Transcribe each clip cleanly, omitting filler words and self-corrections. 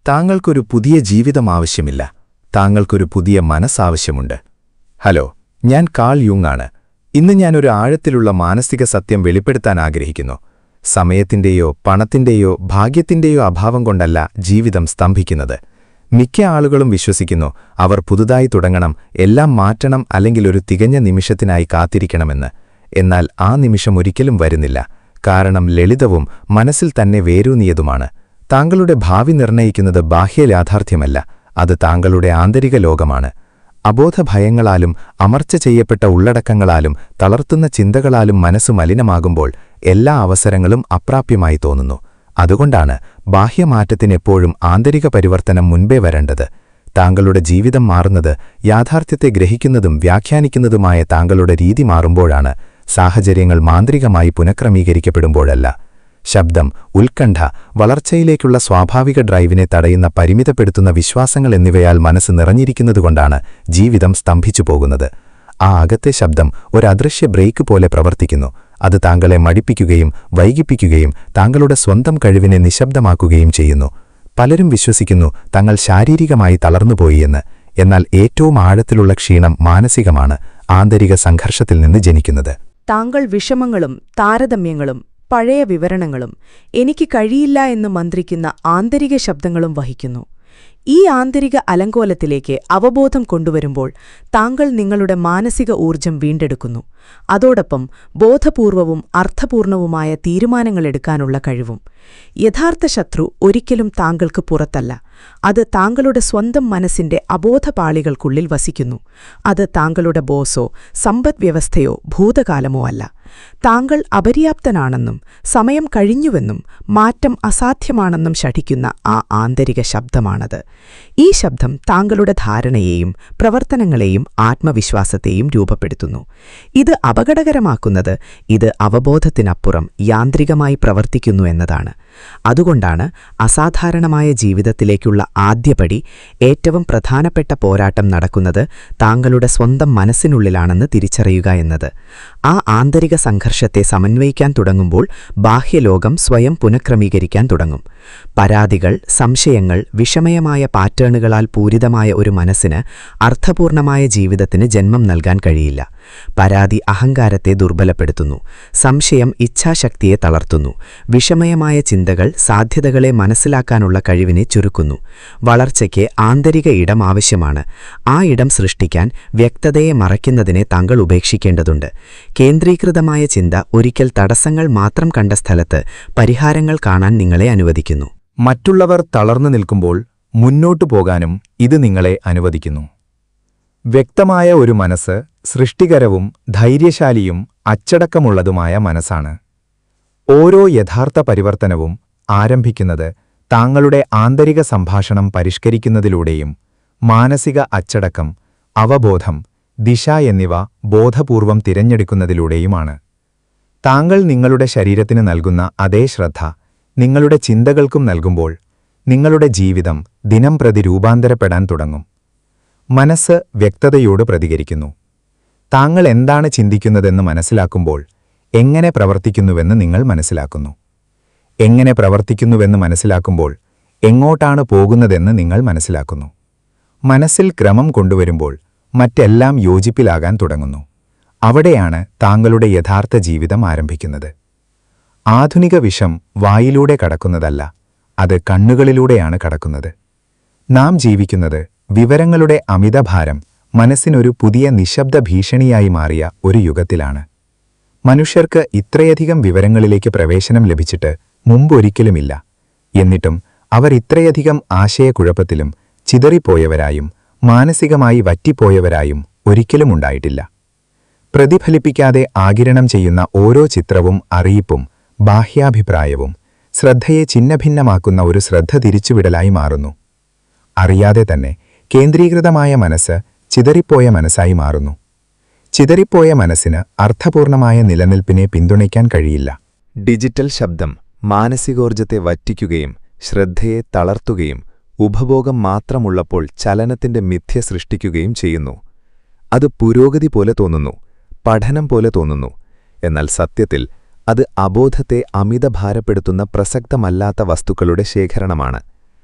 താങ്കൾക്കൊരു പുതിയ ജീവിതം ആവശ്യമില്ല, താങ്കൾക്കൊരു പുതിയ മനസ്സാവശ്യമുണ്ട്. ഹലോ, ഞാൻ കാൾ യുങ് ആണ്. ഇന്ന് ഞാനൊരു ആഴത്തിലുള്ള മാനസിക സത്യം വെളിപ്പെടുത്താൻ ആഗ്രഹിക്കുന്നു. സമയത്തിന്റെയോ പണത്തിന്റെയോ ഭാഗ്യത്തിന്റെയോ അഭാവം കൊണ്ടല്ല ജീവിതം സ്തംഭിക്കുന്നത്. മിക്ക ആളുകളും വിശ്വസിക്കുന്നു അവർ പുതുതായി തുടങ്ങണം, എല്ലാം മാറ്റണം, അല്ലെങ്കിൽ ഒരു തികഞ്ഞ നിമിഷത്തിനായി കാത്തിരിക്കണമെന്ന്. എന്നാൽ ആ നിമിഷം ഒരിക്കലും വരുന്നില്ല. കാരണം ലളിതവും മനസ്സിൽ തന്നെ വേരൂന്നിയതുമാണ്. താങ്കളുടെ ഭാവി നിർണയിക്കുന്നത് ബാഹ്യ യാഥാർത്ഥ്യമല്ല, അത് താങ്കളുടെ ആന്തരിക ലോകമാണ്. അബോധഭയങ്ങളാലും അമർച്ച ചെയ്യപ്പെട്ട ഉള്ളടക്കങ്ങളാലും തളർത്തുന്ന ചിന്തകളാലും മനസ്സ് മലിനമാകുമ്പോൾ എല്ലാ അവസരങ്ങളും അപ്രാപ്യമായി തോന്നുന്നു. അതുകൊണ്ടാണ് ബാഹ്യമാറ്റത്തിനെപ്പോഴും ആന്തരിക പരിവർത്തനം മുൻപേ വരേണ്ടത്. താങ്കളുടെ ജീവിതം മാറുന്നത് യാഥാർത്ഥ്യത്തെ ഗ്രഹിക്കുന്നതും വ്യാഖ്യാനിക്കുന്നതുമായ താങ്കളുടെ രീതി മാറുമ്പോഴാണ്, സാഹചര്യങ്ങൾ മാന്ത്രികമായി പുനഃക്രമീകരിക്കപ്പെടുമ്പോഴല്ല. ശബ്ദം, ഉത്കണ്ഠ, വളർച്ചയിലേക്കുള്ള സ്വാഭാവിക ഡ്രൈവിനെ തടയുന്ന പരിമിതപ്പെടുത്തുന്ന വിശ്വാസങ്ങൾ എന്നിവയാൽ മനസ്സ് നിറഞ്ഞിരിക്കുന്നതുകൊണ്ടാണ് ജീവിതം സ്തംഭിച്ചു പോകുന്നത്. ആ അകത്തെ ശബ്ദം ഒരു അദൃശ്യ ബ്രേക്ക് പോലെ പ്രവർത്തിക്കുന്നു. അത് താങ്കളെ മടിപ്പിക്കുകയും വൈകിപ്പിക്കുകയും താങ്കളുടെ സ്വന്തം കഴിവിനെ നിശബ്ദമാക്കുകയും ചെയ്യുന്നു. പലരും വിശ്വസിക്കുന്നു തങ്ങൾ ശാരീരികമായി തളർന്നുപോയി എന്ന്. എന്നാൽ ഏറ്റവും ആഴത്തിലുള്ള ക്ഷീണം മാനസികമാണ്, ആന്തരിക സംഘർഷത്തിൽ നിന്ന് ജനിക്കുന്നത്. താങ്കൾ വിഷമങ്ങളും താരതമ്യങ്ങളും പഴയ വിവരണങ്ങളും എനിക്ക് കഴിയില്ല എന്ന് മന്ത്രിക്കുന്ന ആന്തരിക ശബ്ദങ്ങളും വഹിക്കുന്നു. ഈ ആന്തരിക അലങ്കോലത്തിലേക്ക് അവബോധം കൊണ്ടുവരുമ്പോൾ താങ്കൾ നിങ്ങളുടെ മാനസിക ഊർജം വീണ്ടെടുക്കുന്നു. അതോടൊപ്പം ബോധപൂർവവും അർത്ഥപൂർണവുമായ തീരുമാനങ്ങളെടുക്കാനുള്ള കഴിവും. യഥാർത്ഥ ശത്രു ഒരിക്കലും താങ്കൾക്ക് പുറത്തല്ല, അത് താങ്കളുടെ സ്വന്തം മനസ്സിന്റെ അബോധപാളികൾക്കുള്ളിൽ വസിക്കുന്നു. അത് താങ്കളുടെ ബോസോ സമ്പദ്വ്യവസ്ഥയോ ഭൂതകാലമോ അല്ല. താങ്കൾ അപര്യാപ്തനാണെന്നും സമയം കഴിഞ്ഞുവെന്നും മാറ്റം അസാധ്യമാണെന്നും ശഠിക്കുന്ന ആ ആന്തരിക ശബ്ദമാണത്. ഈ ശബ്ദം താങ്കളുടെ ധാരണയെയും പ്രവർത്തനങ്ങളെയും ആത്മവിശ്വാസത്തെയും രൂപപ്പെടുത്തുന്നു. ഇത് അപകടകരമാക്കുന്നത് ഇത് അവബോധത്തിനപ്പുറം യാന്ത്രികമായി പ്രവർത്തിക്കുന്നു എന്നതാണ്. അതുകൊണ്ടാണ് അസാധാരണമായ ജീവിതത്തിലേക്കുള്ള ആദ്യപടി, ഏറ്റവും പ്രധാനപ്പെട്ട പോരാട്ടം നടക്കുന്നത് താങ്കളുടെ സ്വന്തം മനസ്സിനുള്ളിലാണെന്ന് തിരിച്ചറിയുക എന്നത്. ആ ആന്തരിക സംഘർഷത്തെ സമന്വയിക്കാൻ തുടങ്ങുമ്പോൾ ബാഹ്യലോകം സ്വയം പുനഃക്രമീകരിക്കാൻ തുടങ്ങും. പരാതികൾ, സംശയങ്ങൾ, വിഷമയമായ പാറ്റേണുകളാൽ പൂരിതമായ ഒരു മനസ്സിന് അർത്ഥപൂർണമായ ജീവിതത്തിന് ജന്മം നൽകാൻ കഴിയില്ല. പരാതി അഹങ്കാരത്തെ ദുർബലപ്പെടുത്തുന്നു, സംശയം ഇച്ഛാശക്തിയെ തളർത്തുന്നു, വിഷമയമായ ചിന്തകൾ സാധ്യതകളെ മനസ്സിലാക്കാനുള്ള കഴിവിനെ ചുരുക്കുന്നു. വളർച്ചയ്ക്ക് ആന്തരിക ഇടം ആവശ്യമാണ്. ആ ഇടം സൃഷ്ടിക്കാൻ വ്യക്തതയെ മറയ്ക്കുന്നതിനെ താങ്കൾ ഉപേക്ഷിക്കേണ്ടതുണ്ട്. കേന്ദ്രീകൃതമായ ചിന്ത ഒരിക്കൽ തടസ്സങ്ങൾ മാത്രം കണ്ട സ്ഥലത്ത് പരിഹാരങ്ങൾ കാണാൻ നിങ്ങളെ അനുവദിക്കുന്നു. മറ്റുള്ളവർ തളർന്നു നിൽക്കുമ്പോൾ മുന്നോട്ടു പോകാനും ഇത് നിങ്ങളെ അനുവദിക്കുന്നു. വ്യക്തമായ ഒരു മനസ്സ് സൃഷ്ടികരവും ധൈര്യശാലിയും അച്ചടക്കമുള്ളതുമായ മനസ്സാണ്. ഓരോ യഥാർത്ഥ പരിവർത്തനവും ആരംഭിക്കുന്നത് താങ്കളുടെ ആന്തരിക സംഭാഷണം പരിഷ്കരിക്കുന്നതിലൂടെയും മാനസിക അച്ചടക്കം, അവബോധം, ദിശ എന്നിവ ബോധപൂർവം തിരഞ്ഞെടുക്കുന്നതിലൂടെയുമാണ്. താങ്കൾ നിങ്ങളുടെ ശരീരത്തിന് നൽകുന്ന അതേ ശ്രദ്ധ നിങ്ങളുടെ ചിന്തകൾക്കും നൽകുമ്പോൾ നിങ്ങളുടെ ജീവിതം ദിനംപ്രതി രൂപാന്തരപ്പെടാൻ തുടങ്ങും. മനസ്സ് വ്യക്തതയോട് പ്രതികരിക്കുന്നു. താങ്കൾ എന്താണ് ചിന്തിക്കുന്നതെന്ന് മനസ്സിലാക്കുമ്പോൾ എങ്ങനെ പ്രവർത്തിക്കുന്നുവെന്ന് നിങ്ങൾ മനസ്സിലാക്കുന്നു. എങ്ങനെ പ്രവർത്തിക്കുന്നുവെന്ന് മനസ്സിലാക്കുമ്പോൾ എങ്ങോട്ടാണ് പോകുന്നതെന്ന് നിങ്ങൾ മനസ്സിലാക്കുന്നു. മനസ്സിൽ ക്രമം കൊണ്ടുവരുമ്പോൾ മറ്റെല്ലാം യോജിപ്പിലാകാൻ തുടങ്ങുന്നു. അവിടെയാണ് താങ്കളുടെ യഥാർത്ഥ ജീവിതം ആരംഭിക്കുന്നത്. ആധുനിക വിഷം വായിലൂടെ കടക്കുന്നതല്ല, അത് കണ്ണുകളിലൂടെയാണ് കടക്കുന്നത്. നാം ജീവിക്കുന്നത് വിവരങ്ങളുടെ അമിതഭാരം മനസ്സിനൊരു പുതിയ നിശബ്ദ ഭീഷണിയായി മാറിയ ഒരു യുഗത്തിലാണ്. മനുഷ്യർക്ക് ഇത്രയധികം വിവരങ്ങളിലേക്ക് പ്രവേശനം ലഭിച്ചിട്ട് മുമ്പൊരിക്കലുമില്ല. എന്നിട്ടും അവർ ഇത്രയധികം ആശയക്കുഴപ്പത്തിലും ചിതറിപ്പോയവരായും മാനസികമായി വറ്റിപ്പോയവരായും ഒരിക്കലും ഉണ്ടായിട്ടില്ല. പ്രതിഫലിപ്പിക്കാതെ ആഗിരണം ചെയ്യുന്ന ഓരോ ചിത്രവും അറിയിപ്പും ബാഹ്യാഭിപ്രായവും ശ്രദ്ധയെ ഛിന്നഭിന്നമാക്കുന്ന ഒരു ശ്രദ്ധ തിരിച്ചുവിടലായി മാറുന്നു. അറിയാതെ തന്നെ കേന്ദ്രീകൃതമായ മനസ്സ് ചിതറിപ്പോയ മനസ്സായി മാറുന്നു. ചിതറിപ്പോയ മനസ്സിന് അർത്ഥപൂർണമായ നിലനിൽപ്പിനെ പിന്തുണയ്ക്കാൻ കഴിയില്ല. ഡിജിറ്റൽ ശബ്ദം മാനസികോർജത്തെ വറ്റിക്കുകയും ശ്രദ്ധയെ തളർത്തുകയും ഉപഭോഗം മാത്രമുള്ളപ്പോൾ ചലനത്തിന്റെ മിഥ്യ സൃഷ്ടിക്കുകയും ചെയ്യുന്നു. അത് പുരോഗതി പോലെ തോന്നുന്നു, പഠനം പോലെ തോന്നുന്നു. എന്നാൽ സത്യത്തിൽ അത് അബോധത്തെ അമിതഭാരപ്പെടുത്തുന്ന പ്രസക്തമല്ലാത്ത വസ്തുക്കളുടെ ശേഖരണമാണ്.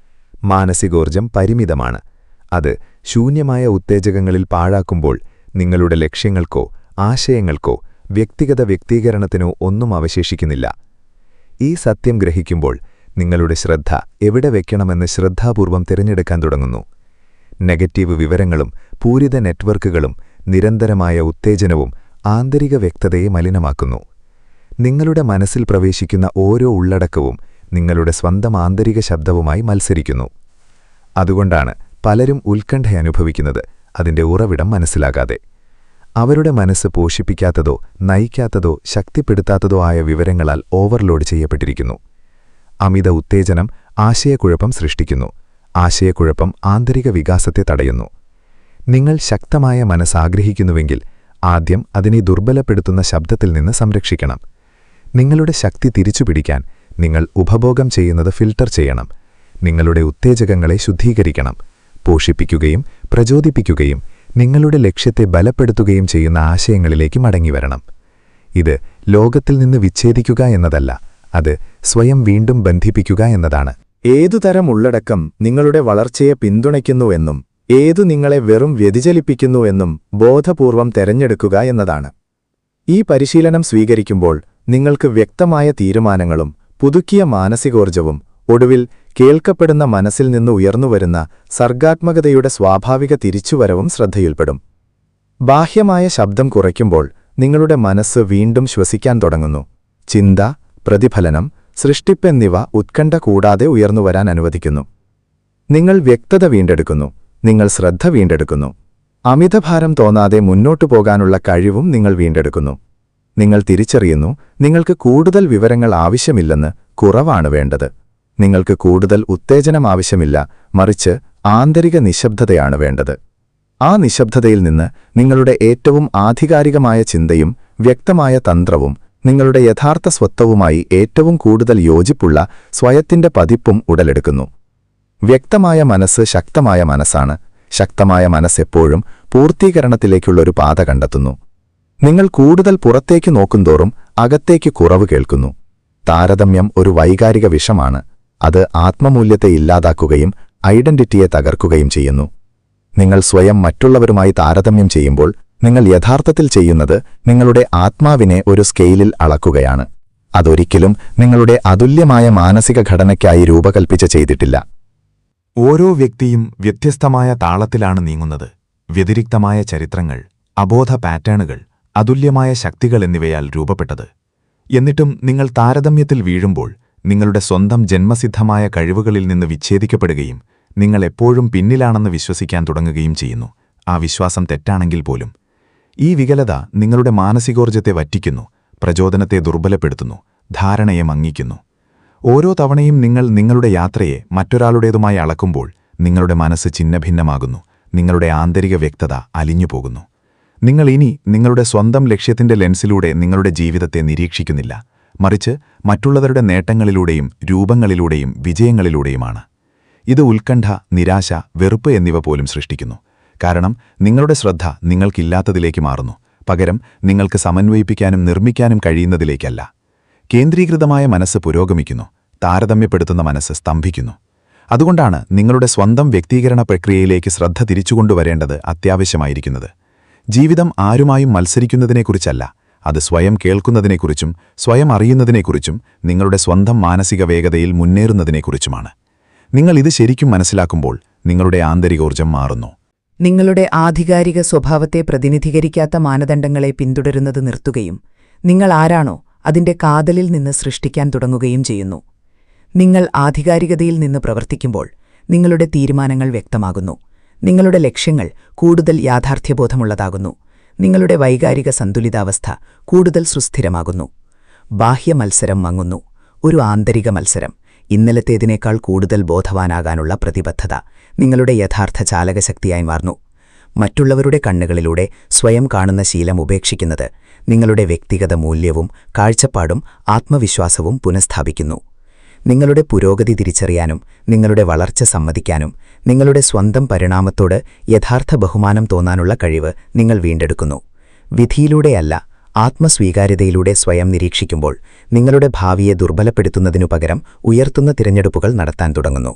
മാനസികോർജ്ജം പരിമിതമാണ്. അത് ശൂന്യമായ ഉത്തേജകങ്ങളിൽ പാഴാക്കുമ്പോൾ നിങ്ങളുടെ ലക്ഷ്യങ്ങൾക്കോ ആശയങ്ങൾക്കോ വ്യക്തിഗത വ്യക്തീകരണത്തിനോ ഒന്നും അവശേഷിക്കുന്നില്ല. ഈ സത്യം ഗ്രഹിക്കുമ്പോൾ നിങ്ങളുടെ ശ്രദ്ധ എവിടെ വെക്കണമെന്ന് ശ്രദ്ധാപൂർവം തിരഞ്ഞെടുക്കാൻ തുടങ്ങുന്നു. നെഗറ്റീവ് വിവരങ്ങളും പൂരിത നെറ്റ്വർക്കുകളും നിരന്തരമായ ഉത്തേജനവും ആന്തരിക വ്യക്തതയെ മലിനമാക്കുന്നു. നിങ്ങളുടെ മനസ്സിൽ പ്രവേശിക്കുന്ന ഓരോ ഉള്ളടക്കവും നിങ്ങളുടെ സ്വന്തം ആന്തരിക ശബ്ദവുമായി മത്സരിക്കുന്നു. അതുകൊണ്ടാണ് പലരും ഉത്കണ്ഠ അനുഭവിക്കുന്നത്, അതിന്റെ ഉറവിടം മനസ്സിലാകാതെ. അവരുടെ മനസ്സ് പോഷിപ്പിക്കാത്തതോ നയിക്കാത്തതോ ശക്തിപ്പെടുത്താത്തതോ ആയ വിവരങ്ങളാൽ ഓവർലോഡ് ചെയ്യപ്പെട്ടിരിക്കുന്നു. അമിത ഉത്തേജനം ആശയക്കുഴപ്പം സൃഷ്ടിക്കുന്നു. ആശയക്കുഴപ്പം ആന്തരിക വികാസത്തെ തടയുന്നു. നിങ്ങൾ ശക്തമായ മനസ്സാഗ്രഹിക്കുന്നുവെങ്കിൽ ആദ്യം അതിനെ ദുർബലപ്പെടുത്തുന്ന ശബ്ദത്തിൽ നിന്ന് സംരക്ഷിക്കണം. നിങ്ങളുടെ ശക്തി തിരിച്ചുപിടിക്കാൻ നിങ്ങൾ ഉപഭോഗം ചെയ്യുന്നത് ഫിൽട്ടർ ചെയ്യണം. നിങ്ങളുടെ ഉത്തേജകങ്ങളെ ശുദ്ധീകരിക്കണം. പോഷിപ്പിക്കുകയും പ്രചോദിപ്പിക്കുകയും നിങ്ങളുടെ ലക്ഷ്യത്തെ ബലപ്പെടുത്തുകയും ചെയ്യുന്ന ആശയങ്ങളിലേക്ക് മടങ്ങിവരണം. ഇത് ലോകത്തിൽ നിന്ന് വിച്ഛേദിക്കുക എന്നതല്ല, അത് സ്വയം വീണ്ടും ബന്ധിപ്പിക്കുക എന്നതാണ്. ഏതുതരം ഉള്ളടക്കം നിങ്ങളുടെ വളർച്ചയെ പിന്തുണയ്ക്കുന്നുവെന്നും ഏതു നിങ്ങളെ വെറും വ്യതിചലിപ്പിക്കുന്നുവെന്നും ബോധപൂർവം തെരഞ്ഞെടുക്കുക എന്നതാണ്. ഈ പരിശീലനം സ്വീകരിക്കുമ്പോൾ നിങ്ങൾക്ക് വ്യക്തമായ തീരുമാനങ്ങളും പുതുക്കിയ മാനസികോർജ്ജവും ഒടുവിൽ കേൾക്കപ്പെടുന്ന മനസ്സിൽ നിന്ന് ഉയർന്നുവരുന്ന സർഗാത്മകതയുടെ സ്വാഭാവിക തിരിച്ചുവരവും ശ്രദ്ധയിൽപ്പെടും. ബാഹ്യമായ ശബ്ദം കുറയ്ക്കുമ്പോൾ നിങ്ങളുടെ മനസ്സ് വീണ്ടും ശ്വസിക്കാൻ തുടങ്ങുന്നു. ചിന്ത, പ്രതിഫലനം, സൃഷ്ടിപ്പെന്നിവ ഉത്കണ്ഠ കൂടാതെ ഉയർന്നുവരാൻ അനുവദിക്കുന്നു. നിങ്ങൾ വ്യക്തത വീണ്ടെടുക്കുന്നു. നിങ്ങൾ ശ്രദ്ധ വീണ്ടെടുക്കുന്നു. അമിതഭാരം തോന്നാതെ മുന്നോട്ടു പോകാനുള്ള കഴിവും നിങ്ങൾ വീണ്ടെടുക്കുന്നു. നിങ്ങൾ തിരിച്ചറിയുന്നു, നിങ്ങൾക്ക് കൂടുതൽ വിവരങ്ങൾ ആവശ്യമില്ലെന്ന്, കുറവാണ് വേണ്ടത്. നിങ്ങൾക്ക് കൂടുതൽ ഉത്തേജനം ആവശ്യമില്ല, മറിച്ച് ആന്തരിക നിശബ്ദതയാണ് വേണ്ടത്. ആ നിശബ്ദതയിൽ നിന്ന് നിങ്ങളുടെ ഏറ്റവും ആധികാരികമായ ചിന്തയും വ്യക്തമായ തന്ത്രവും നിങ്ങളുടെ യഥാർത്ഥ സ്വത്വവുമായി ഏറ്റവും കൂടുതൽ യോജിപ്പുള്ള സ്വയത്തിന്റെ പതിപ്പും ഉടലെടുക്കുന്നു. വ്യക്തമായ മനസ്സ് ശക്തമായ മനസ്സാണ്. ശക്തമായ മനസ്സെപ്പോഴും പൂർത്തീകരണത്തിലേക്കുള്ളൊരു പാത കണ്ടെത്തുന്നു. നിങ്ങൾ കൂടുതൽ പുറത്തേക്ക് നോക്കുന്തോറും അകത്തേക്ക് കുറവ് കേൾക്കുന്നു. താരതമ്യം ഒരു വൈകാരിക വിഷമാണ്. അത് ആത്മമൂല്യത്തെ ഇല്ലാതാക്കുകയും ഐഡന്റിറ്റിയെ തകർക്കുകയും ചെയ്യുന്നു. നിങ്ങൾ സ്വയം മറ്റുള്ളവരുമായി താരതമ്യം ചെയ്യുമ്പോൾ നിങ്ങൾ യഥാർത്ഥത്തിൽ ചെയ്യുന്നത് നിങ്ങളുടെ ആത്മാവിനെ ഒരു സ്കെയിലിൽ അളക്കുകയാണ്. അതൊരിക്കലും നിങ്ങളുടെ അതുല്യമായ മാനസിക ഘടനയ്ക്കായി രൂപകൽപ്പിച്ച ചെയ്തിട്ടില്ല. ഓരോ വ്യക്തിയും വ്യത്യസ്തമായ താളത്തിലാണ് നീങ്ങുന്നത്. വ്യതിരിക്തമായ ചരിത്രങ്ങൾ, അബോധ പാറ്റേണുകൾ, അതുല്യമായ ശക്തികൾ എന്നിവയാൽ രൂപപ്പെട്ടത്. എന്നിട്ടും നിങ്ങൾ താരതമ്യത്തിൽ വീഴുമ്പോൾ നിങ്ങളുടെ സ്വന്തം ജന്മസിദ്ധമായ കഴിവുകളിൽ നിന്ന് വിച്ഛേദിക്കപ്പെടുകയും നിങ്ങൾ എപ്പോഴും പിന്നിലാണെന്ന് വിശ്വസിക്കാൻ തുടങ്ങുകയും ചെയ്യുന്നു. ആ വിശ്വാസം തെറ്റാണെങ്കിൽ പോലും. ഈ വികലത നിങ്ങളുടെ മാനസികോർജ്ജത്തെ വറ്റിക്കുന്നു, പ്രചോദനത്തെ ദുർബലപ്പെടുത്തുന്നു, ധാരണയെ മങ്ങിക്കുന്നു. ഓരോ തവണയും നിങ്ങൾ നിങ്ങളുടെ യാത്രയെ മറ്റൊരാളുടേതുമായി അളക്കുമ്പോൾ നിങ്ങളുടെ മനസ്സ് ഛിന്നഭിന്നമാകുന്നു. നിങ്ങളുടെ ആന്തരിക വ്യക്തത അലിഞ്ഞുപോകുന്നു. നിങ്ങൾ ഇനി നിങ്ങളുടെ സ്വന്തം ലക്ഷ്യത്തിന്റെ ലെൻസിലൂടെ നിങ്ങളുടെ ജീവിതത്തെ നിരീക്ഷിക്കുന്നില്ല, മറിച്ച് മറ്റുള്ളവരുടെ നേട്ടങ്ങളിലൂടെയും രൂപങ്ങളിലൂടെയും വിജയങ്ങളിലൂടെയുമാണ്. ഇത് ഉത്കണ്ഠ, നിരാശ, വെറുപ്പ് എന്നിവ പോലും സൃഷ്ടിക്കുന്നു. കാരണം നിങ്ങളുടെ ശ്രദ്ധ നിങ്ങൾക്കില്ലാത്തതിലേക്ക് മാറുന്നു. പകരം നിങ്ങൾക്ക് സമന്വയിപ്പിക്കാനും നിർമ്മിക്കാനും കഴിയുന്നതിലേക്കല്ല. കേന്ദ്രീകൃതമായ മനസ്സ് പുരോഗമിക്കുന്നു. താരതമ്യപ്പെടുത്തുന്ന മനസ്സ് സ്തംഭിക്കുന്നു. അതുകൊണ്ടാണ് നിങ്ങളുടെ സ്വന്തം വ്യക്തീകരണ പ്രക്രിയയിലേക്ക് ശ്രദ്ധ തിരിച്ചുകൊണ്ടുവരേണ്ടത് അത്യാവശ്യമായിരിക്കുന്നത്. ജീവിതം ആരുമായും മത്സരിക്കുന്നതിനെക്കുറിച്ചല്ല, അത് സ്വയം കേൾക്കുന്നതിനെക്കുറിച്ചും സ്വയം അറിയുന്നതിനെക്കുറിച്ചും നിങ്ങളുടെ സ്വന്തം മാനസിക വേഗതയിൽ മുന്നേറുന്നതിനെക്കുറിച്ചുമാണ്. നിങ്ങൾ ഇത് ശരിക്കും മനസ്സിലാക്കുമ്പോൾ നിങ്ങളുടെ ആന്തരികോർജ്ജം മാറുന്നു. നിങ്ങളുടെ ആധികാരിക സ്വഭാവത്തെ പ്രതിനിധീകരിക്കാത്ത മാനദണ്ഡങ്ങളെ പിന്തുടരുന്നത് നിർത്തുകയും നിങ്ങൾ ആരാണോ അതിന്റെ കാതലിൽ നിന്ന് സൃഷ്ടിക്കാൻ തുടങ്ങുകയും ചെയ്യുന്നു. നിങ്ങൾ ആധികാരികതയിൽ നിന്ന് പ്രവർത്തിക്കുമ്പോൾ നിങ്ങളുടെ തീരുമാനങ്ങൾ വ്യക്തമാകുന്നു. നിങ്ങളുടെ ലക്ഷ്യങ്ങൾ കൂടുതൽ യാഥാർത്ഥ്യബോധമുള്ളതാകുന്നു. നിങ്ങളുടെ വൈകാരിക സന്തുലിതാവസ്ഥ കൂടുതൽ സുസ്ഥിരമാകുന്നു. ബാഹ്യ മത്സരം മങ്ങുന്നു. ഒരു ആന്തരിക മത്സരം, ഇന്നലത്തേതിനേക്കാൾ കൂടുതൽ ബോധവാനാകാനുള്ള പ്രതിബദ്ധത നിങ്ങളുടെ യഥാർത്ഥ ചാലകശക്തിയായി മാറുന്നു. മറ്റുള്ളവരുടെ കണ്ണുകളിലൂടെ സ്വയം കാണുന്ന ശീലം ഉപേക്ഷിക്കുന്നത് നിങ്ങളുടെ വ്യക്തിഗത മൂല്യവും കാഴ്ചപ്പാടും ആത്മവിശ്വാസവും പുനഃസ്ഥാപിക്കുന്നു. നിങ്ങളുടെ പുരോഗതി തിരിച്ചറിയാനും നിങ്ങളുടെ വളർച്ച സമ്മതിക്കാനും നിങ്ങളുടെ സ്വന്തം പരിണാമത്തോട് യഥാർത്ഥ ബഹുമാനം തോന്നാനുള്ള കഴിവ് നിങ്ങൾ വീണ്ടെടുക്കുന്നു. വിധിയിലൂടെയല്ല, ആത്മസ്വീകാര്യതയിലൂടെ സ്വയം നിരീക്ഷിക്കുമ്പോൾ നിങ്ങളുടെ ഭാവിയെ ദുർബലപ്പെടുത്തുന്നതിനു പകരം ഉയർത്തുന്ന തിരഞ്ഞെടുപ്പുകൾ നടത്താൻ തുടങ്ങുന്നു.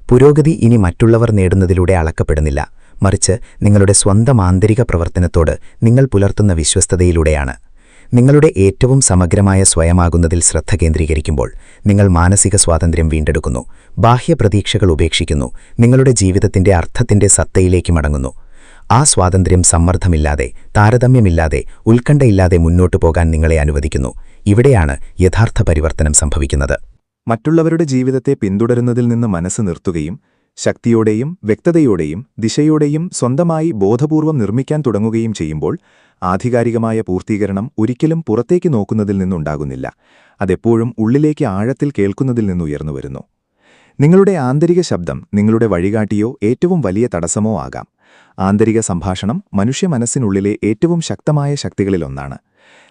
പുരോഗതി ഇനി മറ്റുള്ളവർ നേടുന്നതിലൂടെ അളക്കപ്പെടുന്നില്ല, മറിച്ച് നിങ്ങളുടെ സ്വന്തം ആന്തരിക പ്രവർത്തനത്തോട് നിങ്ങൾ പുലർത്തുന്ന വിശ്വസ്തതയിലൂടെയാണ്. നിങ്ങളുടെ ഏറ്റവും സമഗ്രമായ സ്വയമാകുന്നതിൽ ശ്രദ്ധ കേന്ദ്രീകരിക്കുമ്പോൾ നിങ്ങൾ മാനസിക സ്വാതന്ത്ര്യം വീണ്ടെടുക്കുന്നു, ബാഹ്യ പ്രതീക്ഷകൾ ഉപേക്ഷിക്കുന്നു, നിങ്ങളുടെ ജീവിതത്തിന്റെ അർത്ഥത്തിന്റെ സത്തയിലേക്ക് മടങ്ങുന്നു. ആ സ്വാതന്ത്ര്യം സമ്മർദ്ദമില്ലാതെ, താരതമ്യമില്ലാതെ, ഉത്കണ്ഠയില്ലാതെ മുന്നോട്ടു പോകാൻ നിങ്ങളെ അനുവദിക്കുന്നു. ഇവിടെയാണ് യഥാർത്ഥ പരിവർത്തനം സംഭവിക്കുന്നത്. മറ്റുള്ളവരുടെ ജീവിതത്തെ പിന്തുടരുന്നതിൽ നിന്ന് മനസ്സ് നിർത്തുകയും ശക്തിയോടെയും വ്യക്തതയോടെയും ദിശയോടെയും സ്വന്തമായി ബോധപൂർവം നിർമ്മിക്കാൻ തുടങ്ങുകയും ചെയ്യുമ്പോൾ ആധികാരികമായ പൂർത്തീകരണം ഒരിക്കലും പുറത്തേക്ക് നോക്കുന്നതിൽ നിന്നുണ്ടാകുന്നില്ല. അതെപ്പോഴും ഉള്ളിലേക്ക് ആഴത്തിൽ കേൾക്കുന്നതിൽ നിന്നുയർന്നുവരുന്നു. നിങ്ങളുടെ ആന്തരിക ശബ്ദം നിങ്ങളുടെ വഴികാട്ടിയോ ഏറ്റവും വലിയ തടസ്സമോ ആകാം. ആന്തരിക സംഭാഷണം മനുഷ്യ മനസ്സിനുള്ളിലെ ഏറ്റവും ശക്തമായ ശക്തികളിലൊന്നാണ്.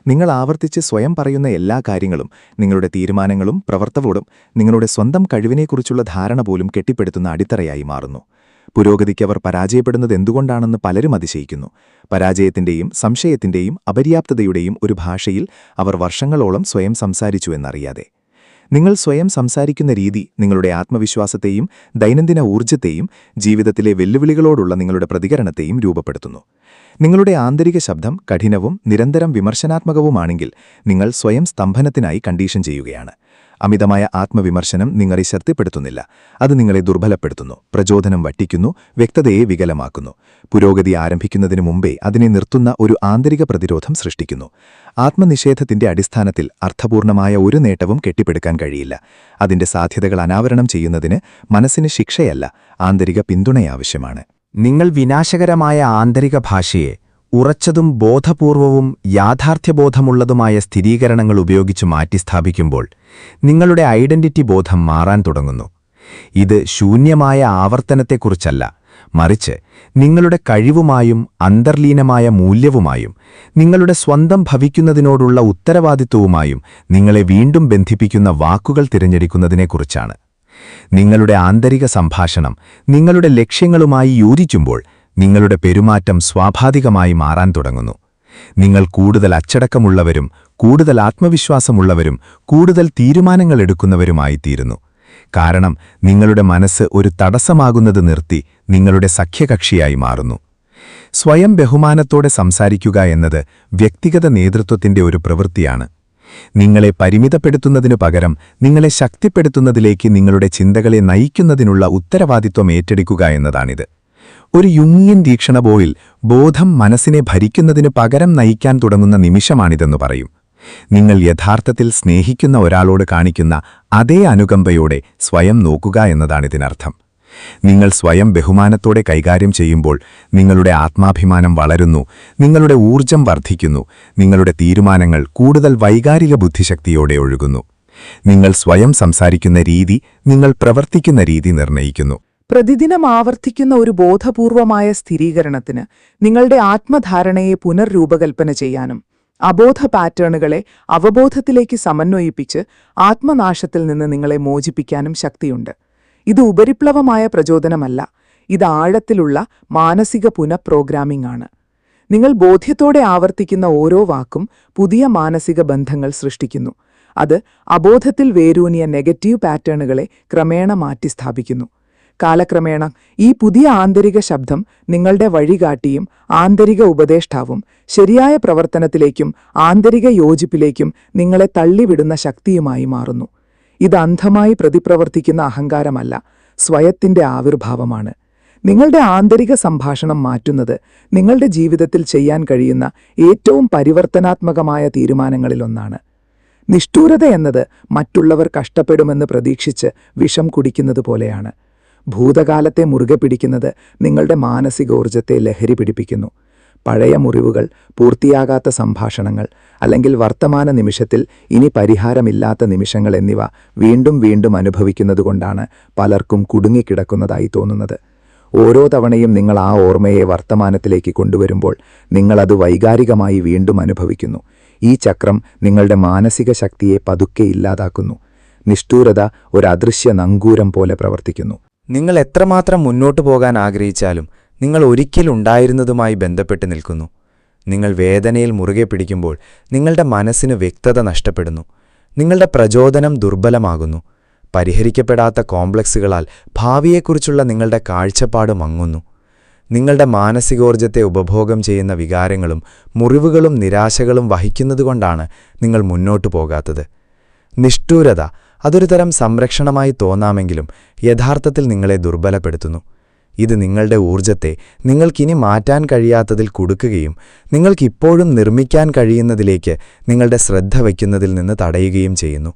നിങ്ങൾ ആവർത്തിച്ച് സ്വയം പറയുന്ന എല്ലാ കാര്യങ്ങളും, നിങ്ങളുടെ തീരുമാനങ്ങളും പ്രവർത്തനവും നിങ്ങളുടെ സ്വന്തം കഴിവിനെക്കുറിച്ചുള്ള ധാരണ പോലും കെട്ടിപ്പടുത്തുന്ന അടിത്തറയായി മാറുന്നു. പുരോഗതിക്ക് അവർ പരാജയപ്പെടുന്നത് എന്തുകൊണ്ടാണെന്ന് പലരും അതിശയിക്കുന്നു. പരാജയത്തിന്റെയും സംശയത്തിന്റെയും അപര്യാപ്തതയുടെയും ഒരു ഭാഷയിൽ അവർ വർഷങ്ങളോളം സ്വയം സംസാരിച്ചു എന്നറിയാതെ. നിങ്ങൾ സ്വയം സംസാരിക്കുന്ന രീതി നിങ്ങളുടെ ആത്മവിശ്വാസത്തെയും ദൈനംദിന ഊർജ്ജത്തെയും ജീവിതത്തിലെ വെല്ലുവിളികളോടുള്ള നിങ്ങളുടെ പ്രതികരണത്തെയും രൂപപ്പെടുത്തുന്നു. നിങ്ങളുടെ ആന്തരിക ശബ്ദം കഠിനവും നിരന്തരം വിമർശനാത്മകവുമാണെങ്കിൽ നിങ്ങൾ സ്വയം സ്തംഭനത്തിനായി കണ്ടീഷൻ ചെയ്യുകയാണ്. അമിതമായ ആത്മവിമർശനം നിങ്ങളെ ശക്തിപ്പെടുത്തുന്നില്ല, അത് നിങ്ങളെ ദുർബലപ്പെടുത്തുന്നു, പ്രചോദനം വറ്റിക്കുന്നു, വ്യക്തതയെ വികലമാക്കുന്നു. പുരോഗതി ആരംഭിക്കുന്നതിനു മുമ്പേ അതിനെ നിർത്തുന്ന ഒരു ആന്തരിക പ്രതിരോധം സൃഷ്ടിക്കുന്നു. ആത്മനിഷേധത്തിന്റെ അടിസ്ഥാനത്തിൽ അർത്ഥപൂർണമായ ഒരു നേട്ടവും കെട്ടിപ്പടുക്കാൻ കഴിയില്ല. അതിന്റെ സാധ്യതകൾ അനാവരണം ചെയ്യുന്നതിന് മനസ്സിന് ശിക്ഷയല്ല, ആന്തരിക പിന്തുണയാവശ്യമാണ്. നിങ്ങൾ വിനാശകരമായ ആന്തരിക ഭാഷയെ ഉറച്ചതും ബോധപൂർവവും യാഥാർത്ഥ്യബോധമുള്ളതുമായ സ്ഥിരീകരണങ്ങൾ ഉപയോഗിച്ച് മാറ്റിസ്ഥാപിക്കുമ്പോൾ നിങ്ങളുടെ ഐഡന്റിറ്റി ബോധം മാറാൻ തുടങ്ങുന്നു. ഇത് ശൂന്യമായ ആവർത്തനത്തെക്കുറിച്ചല്ല, മറിച്ച് നിങ്ങളുടെ കഴിവുമായും അന്തർലീനമായ മൂല്യവുമായും നിങ്ങളുടെ സ്വന്തം ഭവിക്കുന്നതിനോടുള്ള ഉത്തരവാദിത്വവുമായും നിങ്ങളെ വീണ്ടും ബന്ധിപ്പിക്കുന്ന വാക്കുകൾ തിരഞ്ഞെടുക്കുന്നതിനെക്കുറിച്ചാണ്. നിങ്ങളുടെ ആന്തരിക സംഭാഷണം നിങ്ങളുടെ ലക്ഷ്യങ്ങളുമായി യോജിക്കുമ്പോൾ നിങ്ങളുടെ പെരുമാറ്റം സ്വാഭാവികമായി മാറാൻ തുടങ്ങുന്നു. നിങ്ങൾ കൂടുതൽ അച്ചടക്കമുള്ളവരും കൂടുതൽ ആത്മവിശ്വാസമുള്ളവരും കൂടുതൽ തീരുമാനങ്ങൾ എടുക്കുന്നവരുമായിത്തീരുന്നു. കാരണം നിങ്ങളുടെ മനസ്സ് ഒരു തടസ്സമാകുന്നത് നിർത്തി നിങ്ങളുടെ സഖ്യകക്ഷിയായി മാറുന്നു. സ്വയം ബഹുമാനത്തോടെ സംസാരിക്കുക എന്നത് വ്യക്തിഗത നേതൃത്വത്തിന്റെ ഒരു പ്രവൃത്തിയാണ്. നിങ്ങളെ പരിമിതപ്പെടുത്തുന്നതിനു പകരം നിങ്ങളെ ശക്തിപ്പെടുത്തുന്നതിലേക്ക് നിങ്ങളുടെ ചിന്തകളെ നയിക്കുന്നതിനുള്ള ഉത്തരവാദിത്വം ഏറ്റെടുക്കുക എന്നതാണിത്. ഒരു യുങ്ങിയൻ വീക്ഷണബോയിൽ ബോധം മനസ്സിനെ ഭരിക്കുന്നതിനു പകരം നയിക്കാൻ തുടങ്ങുന്ന നിമിഷമാണിതെന്നു പറയും. നിങ്ങൾ യഥാർത്ഥത്തിൽ സ്നേഹിക്കുന്ന ഒരാളോട് കാണിക്കുന്ന അതേ അനുകമ്പയോടെ സ്വയം നോക്കുക എന്നതാണിതിനർത്ഥം. നിങ്ങൾ സ്വയം ബഹുമാനത്തോടെ കൈകാര്യം ചെയ്യുമ്പോൾ നിങ്ങളുടെ ആത്മാഭിമാനം വളരുന്നു, നിങ്ങളുടെ ഊർജം വർദ്ധിക്കുന്നു, നിങ്ങളുടെ തീരുമാനങ്ങൾ കൂടുതൽ വൈകാരിക ബുദ്ധിശക്തിയോടെ ഒഴുകുന്നു. നിങ്ങൾ സ്വയം സംസാരിക്കുന്ന രീതി നിങ്ങൾ പ്രവർത്തിക്കുന്ന രീതി നിർണ്ണയിക്കുന്നു. പ്രതിദിനം ആവർത്തിക്കുന്ന ഒരു ബോധപൂർവമായ സ്ഥിരീകരണത്തിന് നിങ്ങളുടെ ആത്മധാരണയെ പുനർരൂപകൽപ്പന ചെയ്യാനും അബോധ പാറ്റേണുകളെ അവബോധത്തിലേക്ക് സമന്വയിപ്പിച്ച് ആത്മനാശത്തിൽ നിന്ന് നിങ്ങളെ മോചിപ്പിക്കാനും ശക്തിയുണ്ട്. ഇത് ഉപരിപ്ലവമായ പ്രചോദനമല്ല, ഇത് ആഴത്തിലുള്ള മാനസിക പുനഃപ്രോഗ്രാമിംഗ് ആണ്. നിങ്ങൾ ബോധ്യത്തോടെ ആവർത്തിക്കുന്ന ഓരോ വാക്കും പുതിയ മാനസിക ബന്ധങ്ങൾ സൃഷ്ടിക്കുന്നു. അത് അബോധത്തിൽ വേരൂന്നിയ നെഗറ്റീവ് പാറ്റേണുകളെ ക്രമേണ മാറ്റിസ്ഥാപിക്കുന്നു. കാലക്രമേണ ഈ പുതിയ ആന്തരിക ശബ്ദം നിങ്ങളുടെ വഴികാട്ടിയും ആന്തരിക ഉപദേഷ്ടാവും ശരിയായ പ്രവർത്തനത്തിലേക്കും ആന്തരിക യോജിപ്പിലേക്കും നിങ്ങളെ തള്ളിവിടുന്ന ശക്തിയുമായി മാറുന്നു. ഇത് അന്ധമായി പ്രതിപ്രവർത്തിക്കുന്ന അഹങ്കാരമല്ല, സ്വയത്തിന്റെ ആവിർഭാവമാണ്. നിങ്ങളുടെ ആന്തരിക സംഭാഷണം മാറ്റുന്നത് നിങ്ങളുടെ ജീവിതത്തിൽ ചെയ്യാൻ കഴിയുന്ന ഏറ്റവും പരിവർത്തനാത്മകമായ തീരുമാനങ്ങളിലൊന്നാണ്. നിഷ്ഠൂരത എന്നത് മറ്റുള്ളവർ കഷ്ടപ്പെടുമെന്ന് പ്രതീക്ഷിച്ച് വിഷം കുടിക്കുന്നത് പോലെയാണ്. ഭൂതകാലത്തെ മുറുകെ പിടിക്കുന്നത് നിങ്ങളുടെ മാനസികോർജ്ജത്തെ ലഹരി പിടിപ്പിക്കുന്നു. പഴയ മുറിവുകൾ, പൂർത്തിയാകാത്ത സംഭാഷണങ്ങൾ, അല്ലെങ്കിൽ വർത്തമാന നിമിഷത്തിൽ ഇനി പരിഹാരമില്ലാത്ത നിമിഷങ്ങൾ എന്നിവ വീണ്ടും വീണ്ടും അനുഭവിക്കുന്നതുകൊണ്ടാണ് പലർക്കും കുടുങ്ങിക്കിടക്കുന്നതായി തോന്നുന്നത്. ഓരോ തവണയും നിങ്ങൾ ആ ഓർമ്മയെ വർത്തമാനത്തിലേക്ക് കൊണ്ടുവരുമ്പോൾ നിങ്ങളത് വൈകാരികമായി വീണ്ടും അനുഭവിക്കുന്നു. ഈ ചക്രം നിങ്ങളുടെ മാനസിക ശക്തിയെ പതുക്കെ ഇല്ലാതാക്കുന്നു. നിഷ്ഠൂരത ഒരു അദൃശ്യ നങ്കൂരം പോലെ പ്രവർത്തിക്കുന്നു. നിങ്ങൾ എത്രമാത്രം മുന്നോട്ടു പോകാൻ ആഗ്രഹിച്ചാലും നിങ്ങൾ ഒരിക്കലുണ്ടായിരുന്നതുമായി ബന്ധപ്പെട്ട് നിൽക്കുന്നു. നിങ്ങൾ വേദനയിൽ മുറുകെ പിടിക്കുമ്പോൾ നിങ്ങളുടെ മനസ്സിന് വ്യക്തത നഷ്ടപ്പെടുന്നു. നിങ്ങളുടെ പ്രചോദനം ദുർബലമാകുന്നു. പരിഹരിക്കപ്പെടാത്ത കോംപ്ലക്സുകളാൽ ഭാവിയെക്കുറിച്ചുള്ള നിങ്ങളുടെ കാഴ്ചപ്പാട് മങ്ങുന്നു. നിങ്ങളുടെ മാനസികോർജ്ജത്തെ ഉപഭോഗം ചെയ്യുന്ന വികാരങ്ങളും മുറിവുകളും നിരാശകളും വഹിക്കുന്നതുകൊണ്ടാണ് നിങ്ങൾ മുന്നോട്ടു പോകാത്തത്. നിഷ്ഠൂരത അതൊരു തരം സംരക്ഷണമായി തോന്നാമെങ്കിലും യഥാർത്ഥത്തിൽ നിങ്ങളെ ദുർബലപ്പെടുത്തുന്നു. ഇത് നിങ്ങളുടെ ഊർജ്ജത്തെ നിങ്ങൾക്കിനി മാറ്റാൻ കഴിയാത്തതിൽ കുടുക്കുകയും നിങ്ങൾക്കിപ്പോഴും നിർമ്മിക്കാൻ കഴിയുന്നതിലേക്ക് നിങ്ങളുടെ ശ്രദ്ധ വയ്ക്കുന്നതിൽ നിന്ന് തടയുകയും ചെയ്യുന്നു.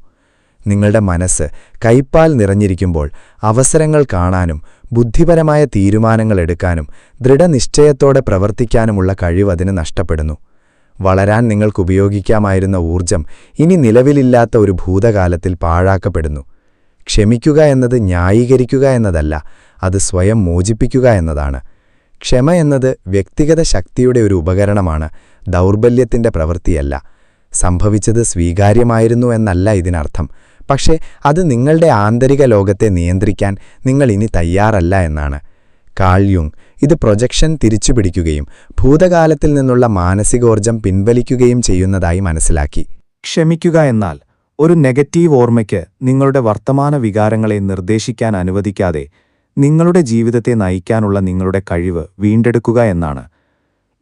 നിങ്ങളുടെ മനസ്സ് കൈപ്പാൽ നിറഞ്ഞിരിക്കുമ്പോൾ അവസരങ്ങൾ കാണാനും ബുദ്ധിപരമായ തീരുമാനങ്ങൾ എടുക്കാനും ദൃഢനിശ്ചയത്തോടെ പ്രവർത്തിക്കാനുമുള്ള കഴിവ് അതിന് നഷ്ടപ്പെടുന്നു. വളരാൻ നിങ്ങൾക്കുപയോഗിക്കാമായിരുന്ന ഊർജ്ജം ഇനി നിലവിലില്ലാത്ത ഒരു ഭൂതകാലത്തിൽ പാഴാക്കപ്പെടുന്നു. ക്ഷമിക്കുക എന്നത് ന്യായീകരിക്കുക എന്നതല്ല, അത് സ്വയം മോചിപ്പിക്കുക എന്നതാണ്. ക്ഷമ എന്നത് വ്യക്തിഗത ശക്തിയുടെ ഒരു ഉപകരണമാണ്, ദൗർബല്യത്തിന്റെ പ്രവൃത്തിയല്ല. സംഭവിച്ചത് സ്വീകാര്യമായിരുന്നു എന്നല്ല ഇതിനർത്ഥം, പക്ഷേ അത് നിങ്ങളുടെ ആന്തരിക ലോകത്തെ നിയന്ത്രിക്കാൻ നിങ്ങൾ ഇനി തയ്യാറല്ല എന്നാണ്. കാൾ യുങ് ഇത് പ്രൊജക്ഷൻ തിരിച്ചുപിടിക്കുകയും ഭൂതകാലത്തിൽ നിന്നുള്ള മാനസികോർജ്ജം പിൻവലിക്കുകയും ചെയ്യുന്നതായി മനസ്സിലാക്കി. ക്ഷമിക്കുക എന്നാൽ ഒരു നെഗറ്റീവ് ഓർമ്മയ്ക്ക് നിങ്ങളുടെ വർത്തമാന വികാരങ്ങളെ നിർദ്ദേശിക്കാൻ അനുവദിക്കാതെ നിങ്ങളുടെ ജീവിതത്തെ നയിക്കാനുള്ള നിങ്ങളുടെ കഴിവ് വീണ്ടെടുക്കുക എന്നാണ്.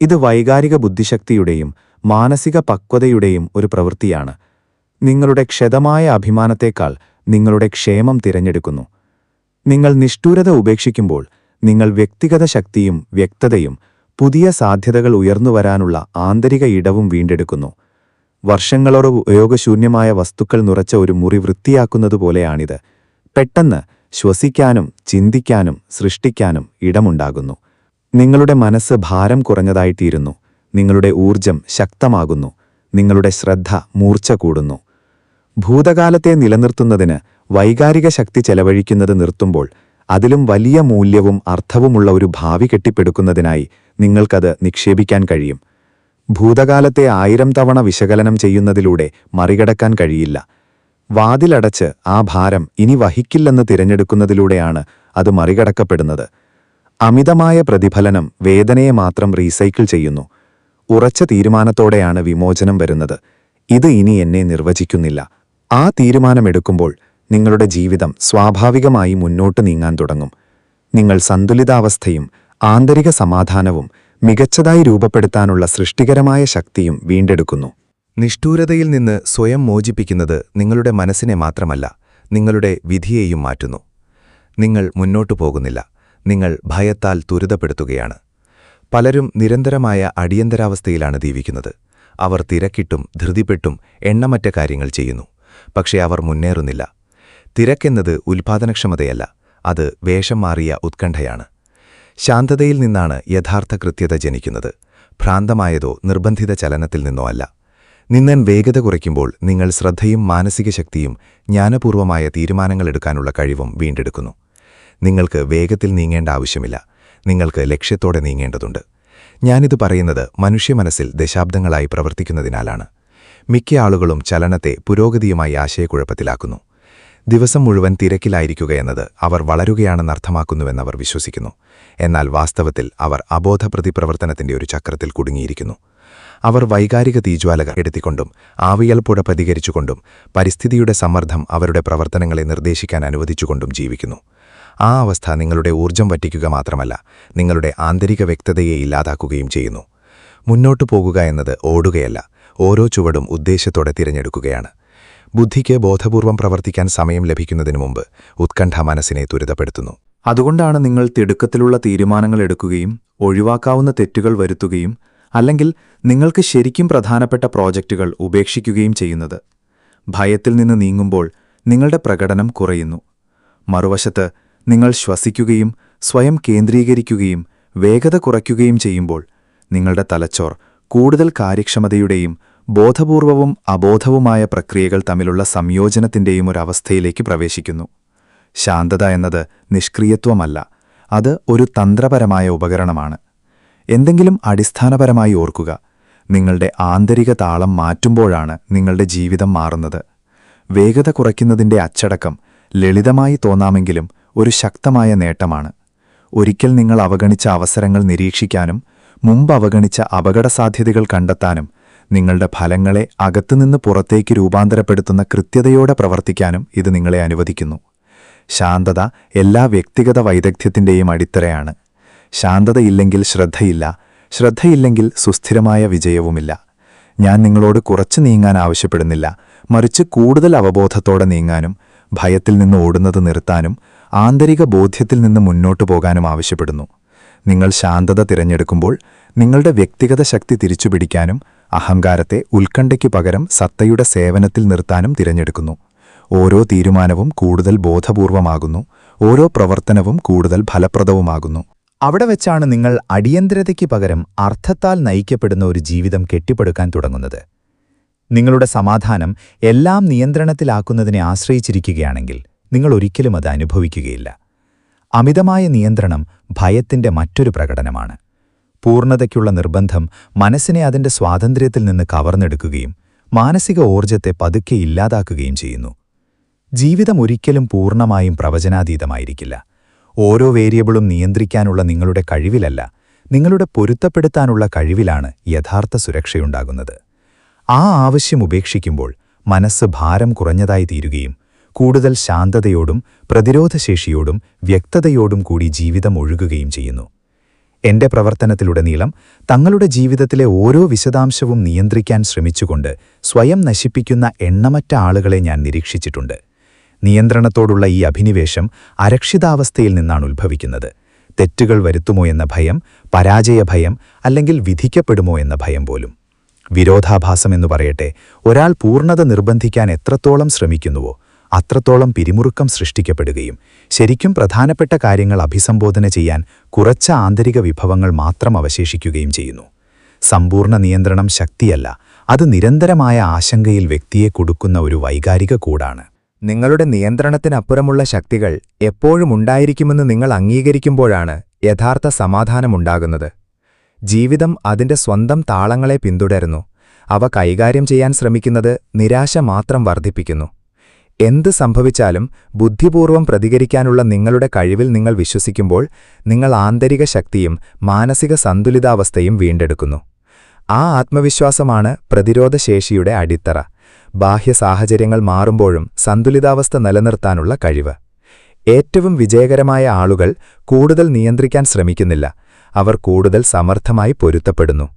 ഇത് വൈകാരിക ബുദ്ധിശക്തിയുടെയും മാനസിക പക്വതയുടെയും ഒരു പ്രവൃത്തിയാണ്. നിങ്ങളുടെ ക്ഷതമായ അഭിമാനത്തേക്കാൾ നിങ്ങളുടെ ക്ഷേമം തിരഞ്ഞെടുക്കുന്നു. നിങ്ങൾ നിഷ്ഠൂരത ഉപേക്ഷിക്കുമ്പോൾ നിങ്ങൾ വ്യക്തിഗത ശക്തിയും വ്യക്തതയും പുതിയ സാധ്യതകൾ ഉയർന്നുവരാനുള്ള ആന്തരിക ഇടവും വീണ്ടെടുക്കുന്നു. വർഷങ്ങളോട് ഉപയോഗശൂന്യമായ വസ്തുക്കൾ നിറച്ച ഒരു മുറി വൃത്തിയാക്കുന്നതുപോലെയാണിത്. പെട്ടെന്ന് ശ്വസിക്കാനും ചിന്തിക്കാനും സൃഷ്ടിക്കാനും ഇടമുണ്ടാകുന്നു. നിങ്ങളുടെ മനസ്സ് ഭാരം കുറഞ്ഞതായിത്തീരുന്നു. നിങ്ങളുടെ ഊർജം ശക്തമാകുന്നു. നിങ്ങളുടെ ശ്രദ്ധ മൂർച്ച കൂടുന്നു. ഭൂതകാലത്തെ നിലനിർത്തുന്നതിന് വൈകാരിക ശക്തി ചെലവഴിക്കുന്നത് നിർത്തുമ്പോൾ അതിലും വലിയ മൂല്യവും അർത്ഥവുമുള്ള ഒരു ഭാവി കെട്ടിപ്പടുക്കുന്നതിനായി നിങ്ങൾക്കത് നിക്ഷേപിക്കാൻ കഴിയും. ഭൂതകാലത്തെ 1000 തവണ വിശകലനം ചെയ്യുന്നതിലൂടെ മറികടക്കാൻ കഴിയില്ല. വാതിലടച്ച് ആ ഭാരം ഇനി വഹിക്കില്ലെന്ന് തിരഞ്ഞെടുക്കുന്നതിലൂടെയാണ് അത് മറികടക്കപ്പെടുന്നത്. അമിതമായ പ്രതിഫലനം വേദനയെ മാത്രം റീസൈക്കിൾ ചെയ്യുന്നു. ഉറച്ച തീരുമാനത്തോടെയാണ് വിമോചനം വരുന്നത്. ഇത് ഇനി എന്നെ നിർവചിക്കുന്നില്ല. ആ തീരുമാനമെടുക്കുമ്പോൾ നിങ്ങളുടെ ജീവിതം സ്വാഭാവികമായി മുന്നോട്ട് നീങ്ങാൻ തുടങ്ങും. നിങ്ങൾ സന്തുലിതാവസ്ഥയും ആന്തരിക സമാധാനവും മികച്ചതായി രൂപപ്പെടുത്താനുള്ള സൃഷ്ടികരമായ ശക്തിയും വീണ്ടെടുക്കുന്നു. നിഷ്ഠൂരതയിൽ നിന്ന് സ്വയം മോചിപ്പിക്കുന്നത് നിങ്ങളുടെ മനസ്സിനെ മാത്രമല്ല, നിങ്ങളുടെ വിധിയെയും മാറ്റുന്നു. നിങ്ങൾ മുന്നോട്ടു പോകുന്നില്ല, നിങ്ങൾ ഭയത്താൽ ത്വരിതപ്പെടുത്തുകയാണ്. പലരും നിരന്തരമായ അടിയന്തരാവസ്ഥയിലാണ് ജീവിക്കുന്നത്. അവർ തിരക്കിട്ടും ധൃതിപ്പെട്ടും എണ്ണമറ്റ കാര്യങ്ങൾ ചെയ്യുന്നു, പക്ഷേ അവർ മുന്നേറുന്നില്ല. തിരക്കെന്നത് ഉൽപാദനക്ഷമതയല്ല, അത് വേഷം മാറിയ ഉത്കണ്ഠയാണ്. ശാന്തതയിൽ നിന്നാണ് യഥാർത്ഥ കൃത്യത ജനിക്കുന്നത്, ഭ്രാന്തമായതോ നിർബന്ധിത ചലനത്തിൽ നിന്നോ അല്ല. നിന്നൻ വേഗത കുറയ്ക്കുമ്പോൾ നിങ്ങൾ ശ്രദ്ധയും മാനസിക ശക്തിയും ജ്ഞാനപൂർവമായ തീരുമാനങ്ങളെടുക്കാനുള്ള കഴിവും വീണ്ടെടുക്കുന്നു. നിങ്ങൾക്ക് വേഗത്തിൽ നീങ്ങേണ്ട ആവശ്യമില്ല, നിങ്ങൾക്ക് ലക്ഷ്യത്തോടെ നീങ്ങേണ്ടതുണ്ട്. ഞാനിത് പറയുന്നത് മനുഷ്യമനസ്സിൽ ദശാബ്ദങ്ങളായി പ്രവർത്തിക്കുന്നതിനാലാണ്. മിക്ക ആളുകളും ചലനത്തെ പുരോഗതിയുമായി ആശയക്കുഴപ്പത്തിലാക്കുന്നു. ദിവസം മുഴുവൻ തിരക്കിലായിരിക്കുക എന്നത് അവർ വളരുകയാണെന്നർത്ഥമാക്കുന്നുവെന്നവർ വിശ്വസിക്കുന്നു. എന്നാൽ വാസ്തവത്തിൽ അവർ അബോധ പ്രതിപ്രവർത്തനത്തിന്റെ ഒരു ചക്രത്തിൽ കുടുങ്ങിയിരിക്കുന്നു. അവർ വൈകാരിക തീജ്വാലകൾ എടുത്തിക്കൊണ്ടും ആവിയൽപ്പുഴ പ്രതികരിച്ചുകൊണ്ടും പരിസ്ഥിതിയുടെ സമ്മർദ്ദം അവരുടെ പ്രവർത്തനങ്ങളെ നിർദ്ദേശിക്കാൻ അനുവദിച്ചുകൊണ്ടും ജീവിക്കുന്നു. ആ അവസ്ഥ നിങ്ങളുടെ ഊർജ്ജം വറ്റിക്കുക മാത്രമല്ല, നിങ്ങളുടെ ആന്തരിക വ്യക്തതയെ ഇല്ലാതാക്കുകയും ചെയ്യുന്നു. മുന്നോട്ടു പോകുക എന്നത് ഓടുകയല്ല, ഓരോ ചുവടും ഉദ്ദേശത്തോടെ തിരഞ്ഞെടുക്കുകയാണ്. ബുദ്ധിക്ക് ബോധപൂർവം പ്രവർത്തിക്കാൻ സമയം ലഭിക്കുന്നതിനു മുമ്പ് ഉത്കണ്ഠ മനസ്സിനെ ത്വരിതപ്പെടുത്തുന്നു. അതുകൊണ്ടാണ് നിങ്ങൾ തിടുക്കത്തിലുള്ള തീരുമാനങ്ങൾ എടുക്കുകയും ഒഴിവാക്കാവുന്ന തെറ്റുകൾ വരുത്തുകയും അല്ലെങ്കിൽ നിങ്ങൾക്ക് ശരിക്കും പ്രധാനപ്പെട്ട പ്രോജക്റ്റുകൾ ഉപേക്ഷിക്കുകയും ചെയ്യുന്നത്. ഭയത്തിൽ നിന്ന് നീങ്ങുമ്പോൾ നിങ്ങളുടെ പ്രകടനം കുറയുന്നു. മറുവശത്ത് നിങ്ങൾ ശ്വസിക്കുകയും സ്വയം കേന്ദ്രീകരിക്കുകയും വേഗത കുറയ്ക്കുകയും ചെയ്യുമ്പോൾ നിങ്ങളുടെ തലച്ചോർ കൂടുതൽ കാര്യക്ഷമതയുടെയും ബോധപൂർവവും അബോധവുമായ പ്രക്രിയകൾ തമ്മിലുള്ള സംയോജനത്തിന്റെയും ഒരവസ്ഥയിലേക്ക് പ്രവേശിക്കുന്നു. ശാന്തത എന്നത് നിഷ്ക്രിയത്വമല്ല, അത് ഒരു തന്ത്രപരമായ ഉപകരണമാണ്. എന്തെങ്കിലും അടിസ്ഥാനപരമായി ഓർക്കുക, നിങ്ങളുടെ ആന്തരിക താളം മാറ്റുമ്പോഴാണ് നിങ്ങളുടെ ജീവിതം മാറുന്നത്. വേഗത കുറയ്ക്കുന്നതിന്റെ അച്ചടക്കം ലളിതമായി തോന്നാമെങ്കിലും ഒരു ശക്തമായ നേട്ടമാണ്. ഒരിക്കൽ നിങ്ങൾ അവഗണിച്ച അവസരങ്ങൾ നിരീക്ഷിക്കാനും മുമ്പ് അവഗണിച്ച അപകടസാധ്യതകൾ കണ്ടെത്താനും നിങ്ങളുടെ ഫലങ്ങളെ അകത്തുനിന്ന് പുറത്തേക്ക് രൂപാന്തരപ്പെടുത്തുന്ന കൃത്യതയോടെ പ്രവർത്തിക്കാനും ഇത് നിങ്ങളെ അനുവദിക്കുന്നു. ശാന്തത എല്ലാ വ്യക്തിഗത വൈദഗ്ധ്യത്തിൻ്റെയും അടിത്തറയാണ്. ശാന്തതയില്ലെങ്കിൽ ശ്രദ്ധയില്ല, ശ്രദ്ധയില്ലെങ്കിൽ സുസ്ഥിരമായ വിജയവുമില്ല. ഞാൻ നിങ്ങളോട് കുറച്ച് നീങ്ങാൻ ആവശ്യപ്പെടുന്നില്ല, മറിച്ച് കൂടുതൽ അവബോധത്തോടെ നീങ്ങാനും ഭയത്തിൽ നിന്ന് ഓടുന്നത് നിർത്താനും ആന്തരിക ബോധ്യത്തിൽ നിന്ന് മുന്നോട്ടു പോകാനും ആവശ്യപ്പെടുന്നു. നിങ്ങൾ ശാന്തത തിരഞ്ഞെടുക്കുമ്പോൾ നിങ്ങളുടെ വ്യക്തിഗത ശക്തി തിരിച്ചുപിടിക്കാനും അഹങ്കാരത്തെ ഉത്കണ്ഠയ്ക്കു പകരം സത്തയുടെ സേവനത്തിൽ നിർത്താനും തിരഞ്ഞെടുക്കുന്നു. ഓരോ തീരുമാനവും കൂടുതൽ ബോധപൂർവമാകുന്നു, ഓരോ പ്രവർത്തനവും കൂടുതൽ ഫലപ്രദവുമാകുന്നു. അവിടെ വെച്ചാണ് നിങ്ങൾ അടിയന്തരതയ്ക്ക് പകരം അർത്ഥത്താൽ നയിക്കപ്പെടുന്ന ഒരു ജീവിതം കെട്ടിപ്പടുക്കാൻ തുടങ്ങുന്നത്. നിങ്ങളുടെ സമാധാനം എല്ലാം നിയന്ത്രണത്തിലാക്കുന്നതിനെ ആശ്രയിച്ചിരിക്കുകയാണെങ്കിൽ നിങ്ങൾ ഒരിക്കലും അത് അനുഭവിക്കുകയില്ല. അമിതമായ നിയന്ത്രണം ഭയത്തിന്റെ മറ്റൊരു പ്രകടനമാണ്. പൂർണ്ണതയ്ക്കുള്ള നിർബന്ധം മനസ്സിനെ അതിന്റെ സ്വാതന്ത്ര്യത്തിൽ നിന്ന് കവർന്നെടുക്കുകയും മാനസിക ഊർജ്ജത്തെ പതുക്കെ ഇല്ലാതാക്കുകയും ചെയ്യുന്നു. ജീവിതം ഒരിക്കലും പൂർണ്ണമായും പ്രവചനാതീതമായിരിക്കില്ല. ഓരോ വേരിയബിളും നിയന്ത്രിക്കാനുള്ള നിങ്ങളുടെ കഴിവിലല്ല, നിങ്ങളുടെ പൊരുത്തപ്പെടുത്താനുള്ള കഴിവിലാണ് യഥാർത്ഥ സുരക്ഷയുണ്ടാകുന്നത്. ആ ആവശ്യം ഉപേക്ഷിക്കുമ്പോൾ മനസ്സ് ഭാരം കുറഞ്ഞതായി തീരുകയും കൂടുതൽ ശാന്തതയോടും പ്രതിരോധശേഷിയോടും വ്യക്തതയോടും കൂടി ജീവിതം ഒഴുകുകയും ചെയ്യുന്നു. എന്റെ പ്രവർത്തനത്തിലുടനീളം തങ്ങളുടെ ജീവിതത്തിലെ ഓരോ വിശദാംശവും നിയന്ത്രിക്കാൻ ശ്രമിച്ചുകൊണ്ട് സ്വയം നശിപ്പിക്കുന്ന എണ്ണമറ്റ ആളുകളെ ഞാൻ നിരീക്ഷിച്ചിട്ടുണ്ട്. നിയന്ത്രണത്തോടുള്ള ഈ അഭിനിവേശം അരക്ഷിതാവസ്ഥയിൽ നിന്നാണ് ഉത്ഭവിക്കുന്നത്. തെറ്റുകൾ വരുത്തുമോ എന്ന ഭയം, പരാജയഭയം, അല്ലെങ്കിൽ വിധിക്കപ്പെടുമോ എന്ന ഭയം പോലും. വിരോധാഭാസമെന്നു പറയട്ടെ, ഒരാൾ പൂർണ്ണത നിർബന്ധിക്കാൻ എത്രത്തോളം ശ്രമിക്കുന്നുവോ അത്രത്തോളം പിരിമുറുക്കം സൃഷ്ടിക്കപ്പെടുകയും ശരിക്കും പ്രധാനപ്പെട്ട കാര്യങ്ങൾ അഭിസംബോധന ചെയ്യാൻ കുറച്ച് ആന്തരിക വിഭവങ്ങൾ മാത്രം അവശേഷിക്കുകയും ചെയ്യുന്നു. സമ്പൂർണ്ണ നിയന്ത്രണം ശക്തിയല്ല, അത് നിരന്തരമായ ആശങ്കയിൽ വ്യക്തിയെ കുടുക്കുന്ന ഒരു വൈകാരിക കൂടാണ്. നിങ്ങളുടെ നിയന്ത്രണത്തിനപ്പുറമുള്ള ശക്തികൾ എപ്പോഴും ഉണ്ടായിരിക്കുമെന്ന് നിങ്ങൾ അംഗീകരിക്കുമ്പോഴാണ് യഥാർത്ഥ സമാധാനമുണ്ടാകുന്നത്. ജീവിതം അതിന്റെ സ്വന്തം താളങ്ങളെ പിന്തുടരുന്നു. അവ കൈകാര്യം ചെയ്യാൻ ശ്രമിക്കുന്നത് നിരാശ മാത്രം വർദ്ധിപ്പിക്കുന്നു. എന്ത് സംഭവിച്ചാലും ബുദ്ധിപൂർവം പ്രതികരിക്കാനുള്ള നിങ്ങളുടെ കഴിവിൽ നിങ്ങൾ വിശ്വസിക്കുമ്പോൾ നിങ്ങൾ ആന്തരിക ശക്തിയും മാനസിക സന്തുലിതാവസ്ഥയും വീണ്ടെടുക്കുന്നു. ആ ആത്മവിശ്വാസമാണ് പ്രതിരോധശേഷിയുടെ അടിത്തറ. ബാഹ്യ സാഹചര്യങ്ങൾ മാറുമ്പോഴും സന്തുലിതാവസ്ഥ നിലനിർത്താനുള്ള കഴിവ്. ഏറ്റവും വിജയകരമായ ആളുകൾ കൂടുതൽ നിയന്ത്രിക്കാൻ ശ്രമിക്കുന്നില്ല, അവർ കൂടുതൽ സമർത്ഥമായി പൊരുത്തപ്പെടുന്നു.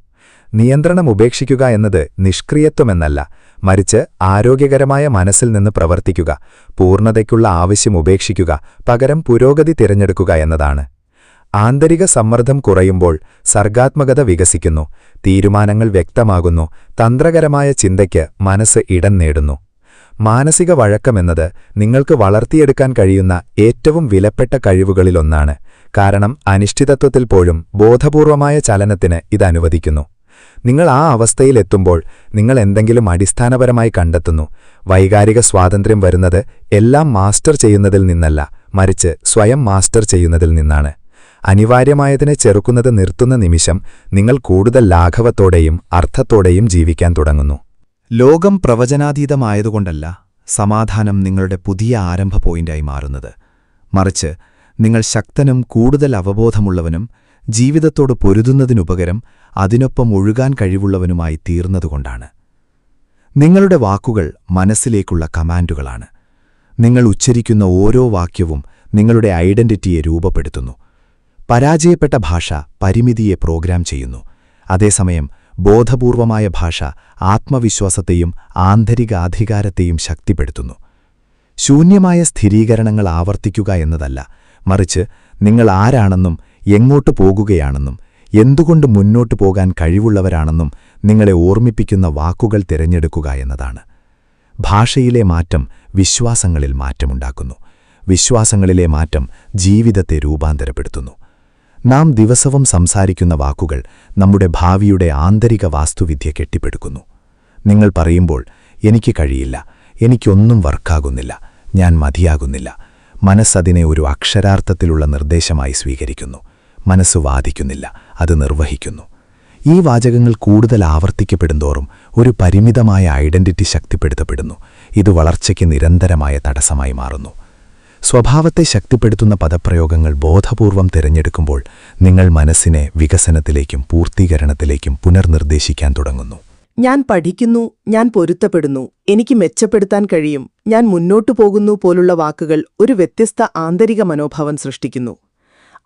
നിയന്ത്രണം ഉപേക്ഷിക്കുക എന്നത് നിഷ്ക്രിയത്വമെന്നല്ല, മറിച്ച് ആരോഗ്യകരമായ മനസ്സിൽ നിന്ന് പ്രവർത്തിക്കുക, പൂർണ്ണതയ്ക്കുള്ള ആവശ്യം ഉപേക്ഷിക്കുക, പകരം പുരോഗതി തിരഞ്ഞെടുക്കുക എന്നതാണ്. ആന്തരിക സമ്മർദ്ദം കുറയുമ്പോൾ സർഗാത്മകത വികസിക്കുന്നു, തീരുമാനങ്ങൾ വ്യക്തമാകുന്നു, തന്ത്രകരമായ ചിന്തയ്ക്ക് മനസ്സ് ഇടം നേടുന്നു. മാനസിക വഴക്കമെന്നത് നിങ്ങൾക്ക് വളർത്തിയെടുക്കാൻ കഴിയുന്ന ഏറ്റവും വിലപ്പെട്ട കഴിവുകളിലൊന്നാണ്. കാരണം അനിശ്ചിതത്വത്തിൽ പോലും ബോധപൂർവമായ ചലനത്തിന് ഇത് അനുവദിക്കുന്നു. നിങ്ങൾ ആ അവസ്ഥയിലെത്തുമ്പോൾ നിങ്ങൾ എന്തെങ്കിലും അടിസ്ഥാനപരമായി കണ്ടെത്തുന്നു. വൈകാരിക സ്വാതന്ത്ര്യം വരുന്നത് എല്ലാം മാസ്റ്റർ ചെയ്യുന്നതിൽ നിന്നല്ല, മറിച്ച് സ്വയം മാസ്റ്റർ ചെയ്യുന്നതിൽ നിന്നാണ്. അനിവാര്യമായതിനെ ചെറുക്കുന്നത് നിർത്തുന്ന നിമിഷം നിങ്ങൾ കൂടുതൽ ലാഘവത്തോടെയും അർത്ഥത്തോടെയും ജീവിക്കാൻ തുടങ്ങുന്നു. ലോകം പ്രവചനാതീതമായതുകൊണ്ടല്ല സമാധാനം നിങ്ങളുടെ പുതിയ ആരംഭ പോയിന്റായി മാറുന്നത്, മറിച്ച് നിങ്ങൾ ശക്തനും കൂടുതൽ അവബോധമുള്ളവനും ജീവിതത്തോട് പൊരുതുന്നതിനുപകരം അതിനൊപ്പം ഒഴുകാൻ കഴിവുള്ളവനുമായി തീർന്നതുകൊണ്ടാണ്. നിങ്ങളുടെ വാക്കുകൾ മനസ്സിലേക്കുള്ള കമാൻഡുകളാണ്. നിങ്ങൾ ഉച്ചരിക്കുന്ന ഓരോ വാക്യവും നിങ്ങളുടെ ഐഡന്റിറ്റിയെ രൂപപ്പെടുത്തുന്നു. പരാജയപ്പെട്ട ഭാഷ പരിമിതിയെ പ്രോഗ്രാം ചെയ്യുന്നു. അതേസമയം ബോധപൂർവമായ ഭാഷ ആത്മവിശ്വാസത്തെയും ആന്തരികാധികാരത്തെയും ശക്തിപ്പെടുത്തുന്നു. ശൂന്യമായ സ്ഥിരീകരണങ്ങൾ ആവർത്തിക്കുക എന്നതല്ല, മറിച്ച് നിങ്ങൾ ആരാണെന്നും എങ്ങോട്ട് പോകുകയാണെന്നും എന്തുകൊണ്ട് മുന്നോട്ടു പോകാൻ കഴിവുള്ളവരാണെന്നും നിങ്ങളെ ഓർമ്മിപ്പിക്കുന്ന വാക്കുകൾ തിരഞ്ഞെടുക്കുക എന്നതാണ്. ഭാഷയിലെ മാറ്റം വിശ്വാസങ്ങളിൽ മാറ്റമുണ്ടാക്കുന്നു. വിശ്വാസങ്ങളിലെ മാറ്റം ജീവിതത്തെ രൂപാന്തരപ്പെടുത്തുന്നു. നാം ദിവസവും സംസാരിക്കുന്ന വാക്കുകൾ നമ്മുടെ ഭാവിയുടെ ആന്തരിക വാസ്തുവിദ്യ കെട്ടിപ്പടുക്കുന്നു. നിങ്ങൾ പറയുമ്പോൾ എനിക്ക് കഴിയില്ല, എനിക്കൊന്നും വർക്കാകുന്നില്ല, ഞാൻ മതിയാകുന്നില്ല, മനസ്സതിനെ ഒരു അക്ഷരാർത്ഥത്തിലുള്ള നിർദ്ദേശമായി സ്വീകരിക്കുന്നു. മനസ്സ് വാദിക്കുന്നില്ല, അത് നിർവഹിക്കുന്നു. ഈ വാചകങ്ങൾ കൂടുതൽ ആവർത്തിക്കപ്പെടുന്തോറും ഒരു പരിമിതമായ ഐഡന്റിറ്റി ശക്തിപ്പെടുത്തപ്പെടുന്നു. ഇത് വളർച്ചയ്ക്ക് നിരന്തരമായ തടസ്സമായി മാറുന്നു. സ്വഭാവത്തെ ശക്തിപ്പെടുത്തുന്ന പദപ്രയോഗങ്ങൾ ബോധപൂർവം തിരഞ്ഞെടുക്കുമ്പോൾ നിങ്ങൾ മനസ്സിനെ വികസനത്തിലേക്കും പൂർത്തീകരണത്തിലേക്കും പുനർനിർദ്ദേശിക്കാൻ തുടങ്ങുന്നു. ഞാൻ പഠിക്കുന്നു, ഞാൻ പൊരുത്തപ്പെടുന്നു, എനിക്ക് മെച്ചപ്പെടുത്താൻ കഴിയും, ഞാൻ മുന്നോട്ടു പോകുന്നു പോലുള്ള വാക്കുകൾ ഒരു വ്യത്യസ്ത ആന്തരിക മനോഭാവം സൃഷ്ടിക്കുന്നു.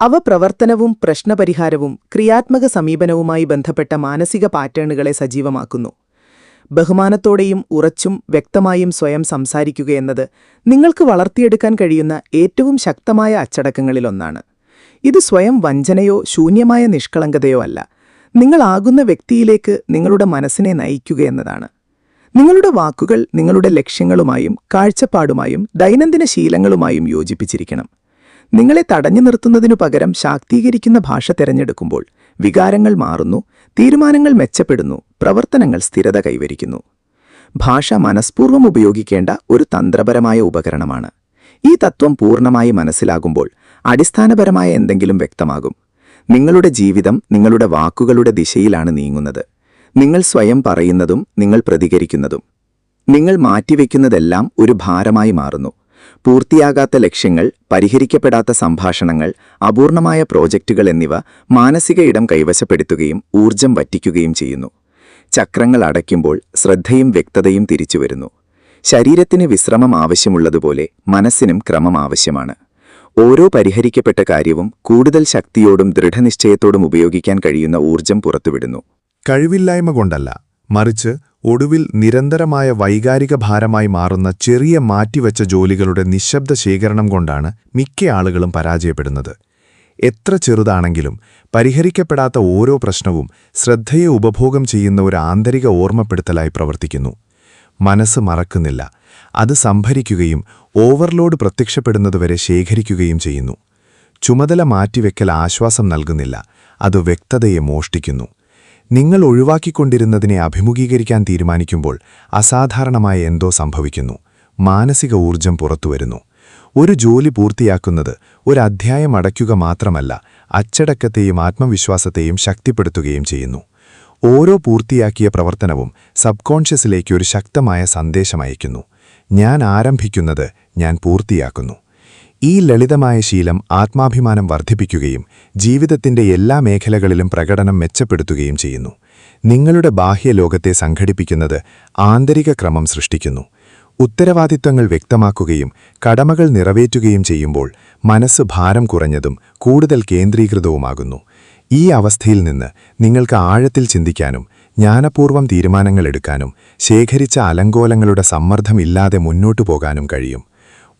അവ പ്രവർത്തനവും പ്രശ്നപരിഹാരവും ക്രിയാത്മക സമീപനവുമായി ബന്ധപ്പെട്ട മാനസിക പാറ്റേണുകളെ സജീവമാക്കുന്നു. ബഹുമാനത്തോടെയും ഉറച്ചും വ്യക്തമായും സ്വയം സംസാരിക്കുകയെന്നത് നിങ്ങൾക്ക് വളർത്തിയെടുക്കാൻ കഴിയുന്ന ഏറ്റവും ശക്തമായ അച്ചടക്കങ്ങളിലൊന്നാണ്. ഇത് സ്വയം വഞ്ചനയോ ശൂന്യമായ നിഷ്കളങ്കതയോ അല്ല, നിങ്ങളാകുന്ന വ്യക്തിയിലേക്ക് നിങ്ങളുടെ മനസ്സിനെ നയിക്കുകയെന്നതാണ്. നിങ്ങളുടെ വാക്കുകൾ നിങ്ങളുടെ ലക്ഷ്യങ്ങളുമായും കാഴ്ചപ്പാടുമായും ദൈനംദിന ശീലങ്ങളുമായും യോജിപ്പിച്ചിരിക്കണം. നിങ്ങളെ തടഞ്ഞു നിർത്തുന്നതിനു പകരം ശാക്തീകരിക്കുന്ന ഭാഷ തിരഞ്ഞെടുക്കുമ്പോൾ വികാരങ്ങൾ മാറുന്നു, തീരുമാനങ്ങൾ മെച്ചപ്പെടുന്നു, പ്രവർത്തനങ്ങൾ സ്ഥിരത കൈവരിക്കുന്നു. ഭാഷ മനഃപൂർവ്വം ഉപയോഗിക്കേണ്ട ഒരു തന്ത്രപരമായ ഉപകരണമാണ്. ഈ തത്വം പൂർണ്ണമായി മനസ്സിലാകുമ്പോൾ അടിസ്ഥാനപരമായ എന്തെങ്കിലും വ്യക്തമാകും. നിങ്ങളുടെ ജീവിതം നിങ്ങളുടെ വാക്കുകളുടെ ദിശയിലാണ് നീങ്ങുന്നത്. നിങ്ങൾ സ്വയം പറയുന്നതും നിങ്ങൾ പ്രതികരിക്കുന്നതും. നിങ്ങൾ മാറ്റിവെക്കുന്നതെല്ലാം ഒരു ഭാരമായി മാറുന്നു. പൂർത്തിയാകാത്ത ലക്ഷ്യങ്ങൾ, പരിഹരിക്കപ്പെടാത്ത സംഭാഷണങ്ങൾ, അപൂർണമായ പ്രോജക്റ്റുകൾ എന്നിവ മാനസിക ഇടം കൈവശപ്പെടുത്തുകയും ഊർജം വറ്റിക്കുകയും ചെയ്യുന്നു. ചക്രങ്ങൾ അടയ്ക്കുമ്പോൾ ശ്രദ്ധയും വ്യക്തതയും തിരിച്ചുവരുന്നു. ശരീരത്തിന് വിശ്രമം ആവശ്യമുള്ളതുപോലെ മനസ്സിനും ക്രമം ആവശ്യമാണ്. ഓരോ പരിഹരിക്കപ്പെട്ട കാര്യവും കൂടുതൽ ശക്തിയോടും ദൃഢനിശ്ചയത്തോടും ഉപയോഗിക്കാൻ കഴിയുന്ന ഊർജം പുറത്തുവിടുന്നു. കഴിവില്ലായ്മ കൊണ്ടല്ല, മറിച്ച് ഒടുവിൽ നിരന്തരമായ വൈകാരിക ഭാരമായി മാറുന്ന ചെറിയ മാറ്റിവെച്ച ജോലികളുടെ നിശബ്ദ ശേഖരണം കൊണ്ടാണ് മിക്ക ആളുകളും പരാജയപ്പെടുന്നത്. എത്ര ചെറുതാണെങ്കിലും പരിഹരിക്കപ്പെടാത്ത ഓരോ പ്രശ്നവും ശ്രദ്ധയെ ഉപഭോഗം ചെയ്യുന്ന ഒരു ആന്തരിക ഓർമ്മപ്പെടുത്തലായി പ്രവർത്തിക്കുന്നു. മനസ്സ് മറക്കുന്നില്ല, അത് സംഭരിക്കുകയും ഓവർലോഡ് പ്രത്യക്ഷപ്പെടുന്നതുവരെ ശേഖരിക്കുകയും ചെയ്യുന്നു. ചുമതല മാറ്റിവെക്കൽ ആശ്വാസം നൽകുന്നില്ല, അത് വ്യക്തതയെ മോഷ്ടിക്കുന്നു. നിങ്ങൾ ഒഴിവാക്കിക്കൊണ്ടിരുന്നതിനെ അഭിമുഖീകരിക്കാൻ തീരുമാനിക്കുമ്പോൾ അസാധാരണമായ എന്തോ സംഭവിക്കുന്നു. മാനസിക ഊർജം പുറത്തുവരുന്നു. ഒരു ജോലി പൂർത്തിയാക്കുന്നത് ഒരു അധ്യായം അടയ്ക്കുക മാത്രമല്ല, അച്ചടക്കത്തെയും ആത്മവിശ്വാസത്തെയും ശക്തിപ്പെടുത്തുകയും ചെയ്യുന്നു. ഓരോ പൂർത്തിയാക്കിയ പ്രവർത്തനവും സബ്കോൺഷ്യസിലേക്ക് ഒരു ശക്തമായ സന്ദേശമയക്കുന്നു. ഞാൻ ആരംഭിക്കുന്നത് ഞാൻ പൂർത്തിയാക്കുന്നു. ഈ ലളിതമായ ശീലം ആത്മാഭിമാനം വർദ്ധിപ്പിക്കുകയും ജീവിതത്തിന്റെ എല്ലാ മേഖലകളിലും പ്രകടനം മെച്ചപ്പെടുത്തുകയും ചെയ്യുന്നു. നിങ്ങളുടെ ബാഹ്യലോകത്തെ സംഘടിപ്പിക്കുന്നത് ആന്തരിക ക്രമം സൃഷ്ടിക്കുന്നു. ഉത്തരവാദിത്വങ്ങൾ വ്യക്തമാക്കുകയും കടമകൾ നിറവേറ്റുകയും ചെയ്യുമ്പോൾ മനസ്സ് ഭാരം കുറഞ്ഞതും കൂടുതൽ കേന്ദ്രീകൃതവുമാകുന്നു. ഈ അവസ്ഥയിൽ നിന്ന് നിങ്ങൾക്ക് ആഴത്തിൽ ചിന്തിക്കാനും ജ്ഞാനപൂർവ്വം തീരുമാനങ്ങളെടുക്കാനും ശേഖരിച്ച അലങ്കോലങ്ങളുടെ സമ്മർദ്ദമില്ലാതെ മുന്നോട്ടു പോകാനും കഴിയും.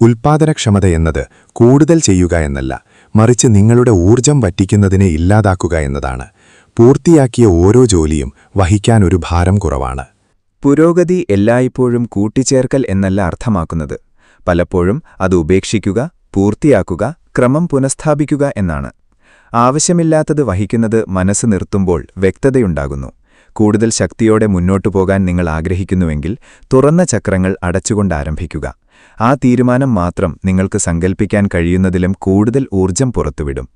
ഉൽപ്പാദനക്ഷമത എന്നത് കൂടുതൽ ചെയ്യുക എന്നല്ല, മറിച്ച് നിങ്ങളുടെ ഊർജം വറ്റിക്കുന്നതിനെ ഇല്ലാതാക്കുക എന്നതാണ്. പൂർത്തിയാക്കിയ ഓരോ ജോലിയും വഹിക്കാൻ ഒരു ഭാരം കുറവാണ്. പുരോഗതി എല്ലായ്പ്പോഴും കൂട്ടിച്ചേർക്കൽ എന്നല്ല അർത്ഥമാക്കുന്നത്. പലപ്പോഴും അത് ഉപേക്ഷിക്കുക, പൂർത്തിയാക്കുക, ക്രമം പുനഃസ്ഥാപിക്കുക എന്നാണ്. ആവശ്യമില്ലാത്തത് വഹിക്കുന്നത് മനസ്സ് നിർത്തുമ്പോൾ വ്യക്തതയുണ്ടാകുന്നു. കൂടുതൽ ശക്തിയോടെ മുന്നോട്ടു പോകാൻ നിങ്ങൾ ആഗ്രഹിക്കുന്നുവെങ്കിൽ തുറന്ന ചക്രങ്ങൾ അടച്ചുകൊണ്ടാരംഭിക്കുക. ആ തീരുമാനം മാത്രം നിങ്ങൾക്ക് സങ്കൽപ്പിക്കാൻ കഴിയുന്നതിലും കൂടുതൽ ഊർജം പുറത്തുവിടും.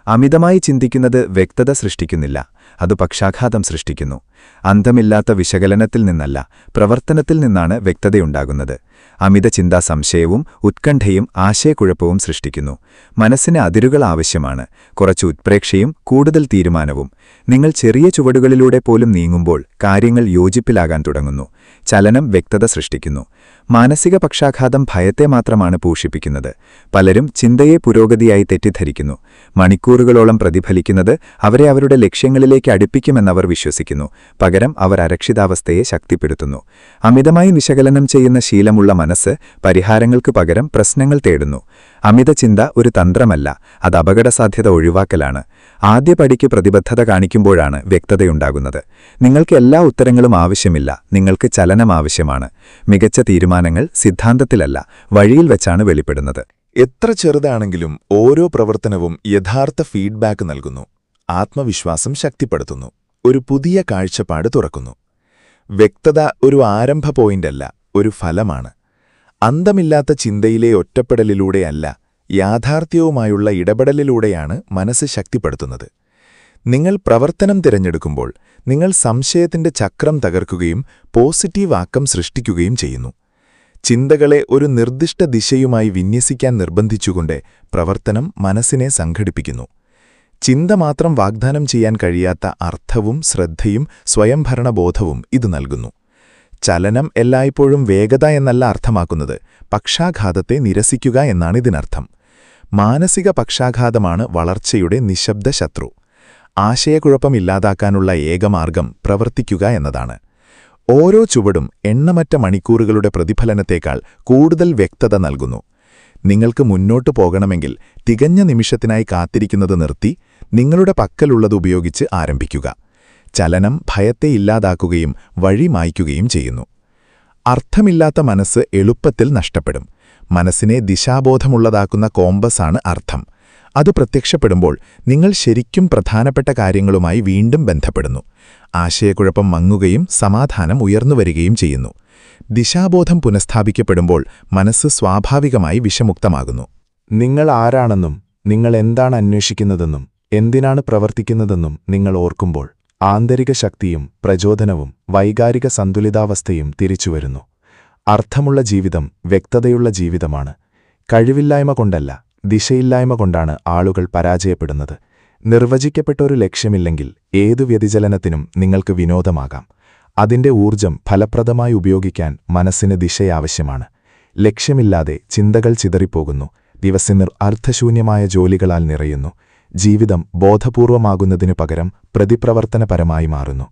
അമിതമായി ചിന്തിക്കുന്നത് വ്യക്തത സൃഷ്ടിക്കുന്നില്ല, അത് പക്ഷാഘാതം സൃഷ്ടിക്കുന്നു. അന്തമില്ലാത്ത വിശകലനത്തിൽ നിന്നല്ല, പ്രവർത്തനത്തിൽ നിന്നാണ് വ്യക്തതയുണ്ടാകുന്നത്. അമിത ചിന്ത സംശയവും ഉത്കണ്ഠയും ആശയക്കുഴപ്പവും സൃഷ്ടിക്കുന്നു. മനസ്സിന് അതിരുകൾ ആവശ്യമാണ്, കുറച്ച് ഉത്പ്രേക്ഷയും കൂടുതൽ തീരുമാനവും. നിങ്ങൾ ചെറിയ ചുവടുകളിലൂടെ പോലും നീങ്ങുമ്പോൾ കാര്യങ്ങൾ യോജിപ്പിലാകാൻ തുടങ്ങുന്നു. ചലനം വ്യക്തത സൃഷ്ടിക്കുന്നു. മാനസിക പക്ഷാഘാതം ഭയത്തെ മാത്രമാണ് പോഷിപ്പിക്കുന്നത്. പലരും ചിന്തയെ പുരോഗതിയായി തെറ്റിദ്ധരിക്കുന്നു. മണിക്കൂറുകളോളം പ്രതിഫലിക്കുന്നത് അവരെ അവരുടെ ലക്ഷ്യങ്ങളിലേക്ക് അടുപ്പിക്കുമെന്നവർ വിശ്വസിക്കുന്നു. പകരം അവർ അരക്ഷിതാവസ്ഥയെ ശക്തിപ്പെടുത്തുന്നു. അമിതമായി വിശകലനം ചെയ്യുന്ന ശീലമുള്ള മനസ്സ് പരിഹാരങ്ങൾക്ക് പകരം പ്രശ്നങ്ങൾ തേടുന്നു. അമിത ചിന്ത ഒരു തന്ത്രമല്ല, അത് അപകടസാധ്യത ഒഴിവാക്കലാണ്. ആദ്യ പടിക്ക് പ്രതിബദ്ധത കാണിക്കുമ്പോഴാണ് വ്യക്തതയുണ്ടാകുന്നത്. നിങ്ങൾക്ക് എല്ലാ ഉത്തരങ്ങളും ആവശ്യമില്ല, നിങ്ങൾക്ക് ചലനം ആവശ്യമാണ്. മികച്ച തീരുമാനങ്ങൾ സിദ്ധാന്തത്തിലല്ല, വഴിയിൽ വെച്ചാണ് വെളിപ്പെടുന്നത്. എത്ര ചെറുതാണെങ്കിലും ഓരോ പ്രവർത്തനവും യഥാർത്ഥ ഫീഡ്ബാക്ക് നൽകുന്നു. ആത്മവിശ്വാസം ശക്തിപ്പെടുത്തുന്നു. ഒരു പുതിയ കാഴ്ചപ്പാട് തുറക്കുന്നു. വ്യക്തത ഒരു ആരംഭ പോയിന്റല്ല, ഒരു ഫലമാണ്. അന്തമില്ലാത്ത ചിന്തയിലെ ഒറ്റപ്പെടലിലൂടെയല്ല, യാഥാർത്ഥ്യവുമായുള്ള ഇടപെടലിലൂടെയാണ് മനസ്സ് ശക്തിപ്പെടുത്തുന്നത്. നിങ്ങൾ പ്രവർത്തനം തിരഞ്ഞെടുക്കുമ്പോൾ നിങ്ങൾ സംശയത്തിന്റെ ചക്രം തകർക്കുകയും പോസിറ്റീവ് ആക്കം സൃഷ്ടിക്കുകയും ചെയ്യുന്നു. ചിന്തകളെ ഒരു നിർദ്ദിഷ്ട ദിശയുമായി വിന്യസിക്കാൻ നിർബന്ധിച്ചുകൊണ്ട് പ്രവർത്തനം മനസ്സിനെ സംഘടിപ്പിക്കുന്നു. ചിന്ത മാത്രം വാഗ്ദാനം ചെയ്യാൻ കഴിയാത്ത അർത്ഥവും ശ്രദ്ധയും സ്വയംഭരണബോധവും ഇത് നൽകുന്നു. ചലനം എല്ലായ്പ്പോഴും വേഗത എന്നല്ല അർത്ഥമാക്കുന്നത്, പക്ഷാഘാതത്തെ നിരസിക്കുക എന്നാണ് ഇതിനർത്ഥം. മാനസിക പക്ഷാഘാതമാണ് വളർച്ചയുടെ നിശബ്ദ ശത്രു. ആശയക്കുഴപ്പം ഇല്ലാതാക്കാനുള്ള ഏകമാർഗം പ്രവർത്തിക്കുക എന്നതാണ്. ഓരോ ചുവടും എണ്ണമറ്റ മണിക്കൂറുകളുടെ പ്രതിഫലനത്തേക്കാൾ കൂടുതൽ വ്യക്തത നൽകുന്നു. നിങ്ങൾക്ക് മുന്നോട്ടു പോകണമെങ്കിൽ തികഞ്ഞ നിമിഷത്തിനായി കാത്തിരിക്കുന്നത് നിർത്തി നിങ്ങളുടെ പക്കലുള്ളത് ഉപയോഗിച്ച് ആരംഭിക്കുക. ചലനം ഭയത്തെ ഇല്ലാതാക്കുകയും വഴി മായ്ക്കുകയും ചെയ്യുന്നു. അർത്ഥമില്ലാത്ത മനസ്സ് എളുപ്പത്തിൽ നഷ്ടപ്പെടും. മനസ്സിനെ ദിശാബോധമുള്ളതാക്കുന്ന കോമ്പസാണ് അർത്ഥം. അത് പ്രത്യക്ഷപ്പെടുമ്പോൾ നിങ്ങൾ ശരിക്കും പ്രധാനപ്പെട്ട കാര്യങ്ങളുമായി വീണ്ടും ബന്ധപ്പെടുന്നു. ആശയക്കുഴപ്പം മങ്ങുകയും സമാധാനം ഉയർന്നുവരികയും ചെയ്യുന്നു. ദിശാബോധം പുനഃസ്ഥാപിക്കപ്പെടുമ്പോൾ മനസ്സ് സ്വാഭാവികമായി വിഷമുക്തമാകുന്നു. നിങ്ങൾ ആരാണെന്നും നിങ്ങൾ എന്താണ് അന്വേഷിക്കുന്നതെന്നും എന്തിനാണ് പ്രവർത്തിക്കുന്നതെന്നും നിങ്ങൾ ഓർക്കുമ്പോൾ ആന്തരിക ശക്തിയും പ്രചോദനവും വൈകാരിക സന്തുലിതാവസ്ഥയും തിരിച്ചുവരുന്നു. അർത്ഥമുള്ള ജീവിതം വ്യക്തതയുള്ള ജീവിതമാണ്. കഴിവില്ലായ്മ കൊണ്ടല്ല, ദിശയില്ലായ്മ കൊണ്ടാണ് ആളുകൾ പരാജയപ്പെടുന്നത്. നിർവചിക്കപ്പെട്ട ഒരു ലക്ഷ്യമില്ലെങ്കിൽ ഏതു വ്യതിചലനത്തിനും നിങ്ങൾക്ക് വിനോദമാകാം. അതിന്റെ ഊർജം ഫലപ്രദമായി ഉപയോഗിക്കാൻ മനസ്സിന് ദിശയാവശ്യമാണ്. ലക്ഷ്യമില്ലാതെ ചിന്തകൾ ചിതറിപ്പോകുന്നു. ദിവസങ്ങൾ അർത്ഥശൂന്യമായ ജോലികളാൽ നിറയുന്നു. ജീവിതം ബോധപൂർവമാകുന്നതിനു പകരം പ്രതിപ്രവർത്തനപരമായി മാറുന്നു.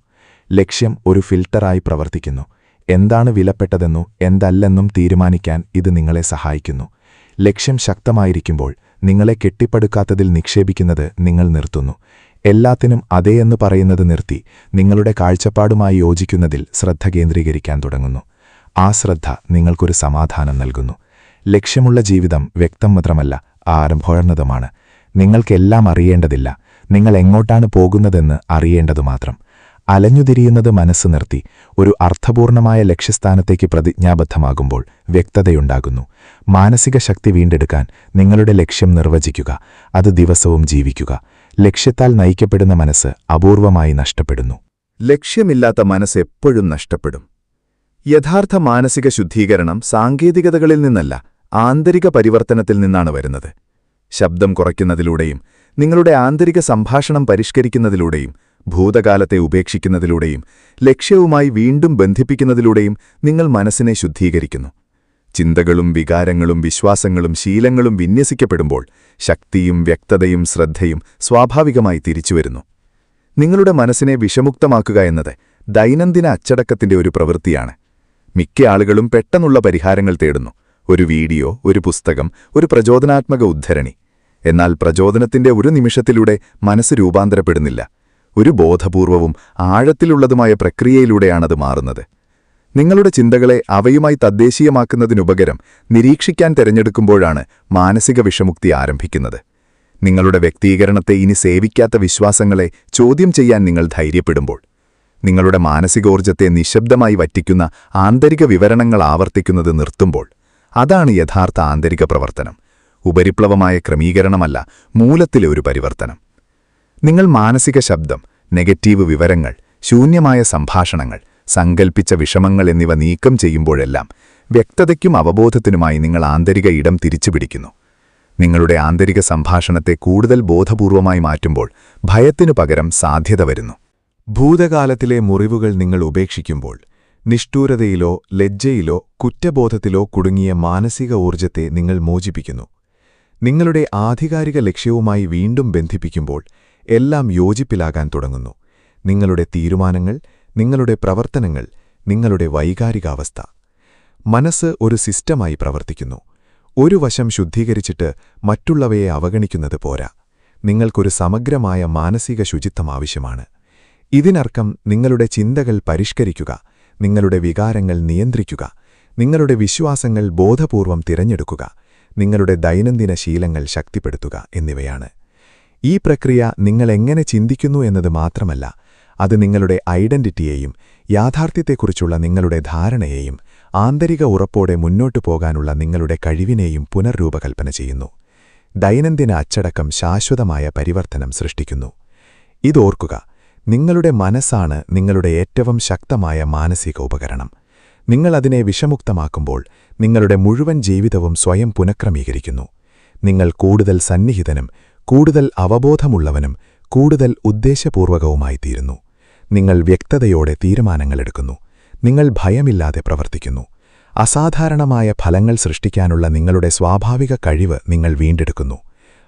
ലക്ഷ്യം ഒരു ഫിൽട്ടറായി പ്രവർത്തിക്കുന്നു. എന്താണ് വിലപ്പെട്ടതെന്നു എന്തല്ലെന്നും തീരുമാനിക്കാൻ ഇത് നിങ്ങളെ സഹായിക്കുന്നു. ലക്ഷ്യം ശക്തമായിരിക്കുമ്പോൾ നിങ്ങളെ കെട്ടിപ്പടുക്കാത്തതിൽ നിക്ഷേപിക്കുന്നത് നിങ്ങൾ നിർത്തുന്നു. എല്ലാത്തിനും അതേയെന്ന് പറയുന്നത് നിർത്തി നിങ്ങളുടെ കാഴ്ചപ്പാടുമായി യോജിക്കുന്നതിൽ ശ്രദ്ധ കേന്ദ്രീകരിക്കാൻ തുടങ്ങുന്നു. ആ ശ്രദ്ധ നിങ്ങൾക്കൊരു സമാധാനം നൽകുന്നു. ലക്ഷ്യമുള്ള ജീവിതം വ്യക്തം മാത്രമല്ല, ആരംഭോർണതമാണ്. നിങ്ങൾക്കെല്ലാം അറിയേണ്ടതില്ല, നിങ്ങൾ എങ്ങോട്ടാണ് പോകുന്നതെന്ന് അറിയേണ്ടതുമാത്രം. അലഞ്ഞുതിരിയുന്നത് മനസ്സ് നിർത്തി ഒരു അർത്ഥപൂർണമായ ലക്ഷ്യസ്ഥാനത്തേക്ക് പ്രതിജ്ഞാബദ്ധമാകുമ്പോൾ വ്യക്തതയുണ്ടാകുന്നു. മാനസിക ശക്തി വീണ്ടെടുക്കാൻ നിങ്ങളുടെ ലക്ഷ്യം നിർവചിക്കുക, അത് ദിവസവും ജീവിക്കുക. ലക്ഷ്യത്താൽ നയിക്കപ്പെടുന്ന മനസ്സ് അപൂർവമായി നഷ്ടപ്പെടുന്നു. ലക്ഷ്യമില്ലാത്ത മനസ്സ് എപ്പോഴും നഷ്ടപ്പെടും. യഥാർത്ഥ മാനസിക ശുദ്ധീകരണം സാങ്കേതികതകളിൽ നിന്നല്ല, ആന്തരിക പരിവർത്തനത്തിൽ നിന്നാണ് വരുന്നത്. ശബ്ദം കുറയ്ക്കുന്നതിലൂടെയും നിങ്ങളുടെ ആന്തരിക സംഭാഷണം പരിഷ്കരിക്കുന്നതിലൂടെയും ഭൂതകാലത്തെ ഉപേക്ഷിക്കുന്നതിലൂടെയും ലക്ഷ്യവുമായി വീണ്ടും ബന്ധിപ്പിക്കുന്നതിലൂടെയും നിങ്ങൾ മനസ്സിനെ ശുദ്ധീകരിക്കുന്നു. ചിന്തകളും വികാരങ്ങളും വിശ്വാസങ്ങളും ശീലങ്ങളും വിന്യസിക്കപ്പെടുമ്പോൾ ശക്തിയും വ്യക്തതയും ശ്രദ്ധയും സ്വാഭാവികമായി തിരിച്ചുവരുന്നു. നിങ്ങളുടെ മനസ്സിനെ വിഷമുക്തമാക്കുക എന്നത് ദൈനംദിന അച്ചടക്കത്തിന്റെ ഒരു പ്രവൃത്തിയാണ്. മിക്ക ആളുകളും പെട്ടെന്നുള്ള പരിഹാരങ്ങൾ തേടുന്നു. ഒരു വീഡിയോ, ഒരു പുസ്തകം, ഒരു പ്രചോദനാത്മക ഉദ്ധരണി. എന്നാൽ പ്രചോദനത്തിന്റെ ഒരു നിമിഷത്തിലൂടെ മനസ്സ് രൂപാന്തരപ്പെടുന്നില്ല. ഒരു ബോധപൂർവവും ആഴത്തിലുള്ളതുമായ പ്രക്രിയയിലൂടെയാണത് മാറുന്നത്. നിങ്ങളുടെ ചിന്തകളെ അവയുമായി തദ്ദേശീയമാക്കുന്നതിനുപകരം നിരീക്ഷിക്കാൻ തിരഞ്ഞെടുക്കുമ്പോഴാണ് മാനസിക വിഷമുക്തി ആരംഭിക്കുന്നത്. നിങ്ങളുടെ വ്യക്തീകരണത്തെ ഇനി സേവിക്കാത്ത വിശ്വാസങ്ങളെ ചോദ്യം ചെയ്യാൻ നിങ്ങൾ ധൈര്യപ്പെടുമ്പോൾ, നിങ്ങളുടെ മാനസികോർജ്ജത്തെ നിശബ്ദമായി വറ്റിക്കുന്ന ആന്തരിക വിവരണങ്ങൾ ആവർത്തിക്കുന്നത് നിർത്തുമ്പോൾ, അതാണ് യഥാർത്ഥ ആന്തരിക പ്രവർത്തനം. ഉപരിപ്ലവമായ ക്രമീകരണമല്ല, മൂലത്തിലെ ഒരു പരിവർത്തനം. നിങ്ങൾ മാനസിക ശബ്ദം, നെഗറ്റീവ് വിവരങ്ങൾ, ശൂന്യമായ സംഭാഷണങ്ങൾ, സങ്കൽപ്പിച്ച വിഷമങ്ങൾ എന്നിവ നീക്കം ചെയ്യുമ്പോഴെല്ലാം വ്യക്തതയ്ക്കും അവബോധത്തിനുമായി നിങ്ങൾ ആന്തരിക ഇടം തിരിച്ചുപിടിക്കുന്നു. നിങ്ങളുടെ ആന്തരിക സംഭാഷണത്തെ കൂടുതൽ ബോധപൂർവമായി മാറ്റുമ്പോൾ ഭയത്തിനു പകരം സാധ്യത വരുന്നു. ഭൂതകാലത്തിലെ മുറിവുകൾ നിങ്ങൾ ഉപേക്ഷിക്കുമ്പോൾ നിഷ്ഠൂരതയിലോ ലജ്ജയിലോ കുറ്റബോധത്തിലോ കുടുങ്ങിയ മാനസിക ഊർജ്ജത്തെ നിങ്ങൾ മോചിപ്പിക്കുന്നു. നിങ്ങളുടെ ആധികാരിക ലക്ഷ്യവുമായി വീണ്ടും ബന്ധിപ്പിക്കുമ്പോൾ എല്ലാം യോജിപ്പിലാകാൻ തുടങ്ങുന്നു. നിങ്ങളുടെ തീരുമാനങ്ങൾ, നിങ്ങളുടെ പ്രവർത്തനങ്ങൾ, നിങ്ങളുടെ വൈകാരികാവസ്ഥ. മനസ്സ് ഒരു സിസ്റ്റമായി പ്രവർത്തിക്കുന്നു. ഒരു വശം ശുദ്ധീകരിച്ചിട്ട് മറ്റുള്ളവയെ അവഗണിക്കുന്നത് പോരാ. നിങ്ങൾക്കൊരു സമഗ്രമായ മാനസിക ശുചിത്വം ആവശ്യമാണ്. ഇതിനർത്ഥം നിങ്ങളുടെ ചിന്തകൾ പരിഷ്കരിക്കുക, നിങ്ങളുടെ വികാരങ്ങൾ നിയന്ത്രിക്കുക, നിങ്ങളുടെ വിശ്വാസങ്ങൾ ബോധപൂർവം തിരഞ്ഞെടുക്കുക, നിങ്ങളുടെ ദൈനംദിന ശീലങ്ങൾ ശക്തിപ്പെടുത്തുക എന്നിവയാണ്. ഈ പ്രക്രിയ നിങ്ങൾ എങ്ങനെ ചിന്തിക്കുന്നു എന്നത് മാത്രമല്ല, അത് നിങ്ങളുടെ ഐഡന്റിറ്റിയെയും യാഥാർത്ഥ്യത്തെക്കുറിച്ചുള്ള നിങ്ങളുടെ ധാരണയെയും ആന്തരിക ഉറപ്പോടെ മുന്നോട്ടു പോകാനുള്ള നിങ്ങളുടെ കഴിവിനെയും പുനർരൂപകൽപ്പന ചെയ്യുന്നു. ദൈനംദിന അച്ചടക്കം ശാശ്വതമായ പരിവർത്തനം സൃഷ്ടിക്കുന്നു. ഇതോർക്കുക, നിങ്ങളുടെ മനസ്സാണ് നിങ്ങളുടെ ഏറ്റവും ശക്തമായ മാനസിക ഉപകരണം. നിങ്ങൾ അതിനെ വിഷമുക്തമാക്കുമ്പോൾ നിങ്ങളുടെ മുഴുവൻ ജീവിതവും സ്വയം പുനഃക്രമീകരിക്കുന്നു. നിങ്ങൾ കൂടുതൽ സന്നിഹിതനും കൂടുതൽ അവബോധമുള്ളവനും കൂടുതൽ ഉദ്ദേശപൂർവകവുമായിത്തീരുന്നു. നിങ്ങൾ വ്യക്തതയോടെ തീരുമാനങ്ങളെടുക്കുന്നു. നിങ്ങൾ ഭയമില്ലാതെ പ്രവർത്തിക്കുന്നു. അസാധാരണമായ ഫലങ്ങൾ സൃഷ്ടിക്കാനുള്ള നിങ്ങളുടെ സ്വാഭാവിക കഴിവ് നിങ്ങൾ വീണ്ടെടുക്കുന്നു.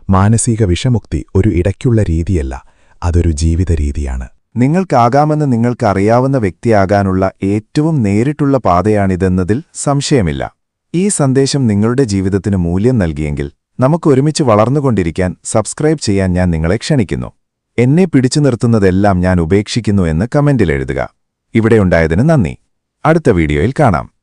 മാനസിക വിഷമുക്തി ഒരു ഇടയ്ക്കുള്ള രീതിയല്ല, അതൊരു ജീവിത രീതിയാണ്. നിങ്ങൾക്കാകാമെന്ന് നിങ്ങൾക്കറിയാവുന്ന വ്യക്തിയാകാനുള്ള ഏറ്റവും നേരിട്ടുള്ള പാതയാണിതെന്നതിൽ സംശയമില്ല. ഈ സന്ദേശം നിങ്ങളുടെ ജീവിതത്തിന് മൂല്യം നൽകിയെങ്കിൽ നമുക്ക് ഒരുമിച്ച് വളർന്നുകൊണ്ടിരിക്കാൻ സബ്സ്ക്രൈബ് ചെയ്യാൻ ഞാൻ നിങ്ങളെ ക്ഷണിക്കുന്നു. എന്നെ പിടിച്ചു നിർത്തുന്നതെല്ലാം ഞാൻ ഉപേക്ഷിക്കുന്നു എന്ന് കമന്റിൽ എഴുതുക. ഇവിടെയുണ്ടായതിന് നന്ദി. അടുത്ത വീഡിയോയിൽ കാണാം.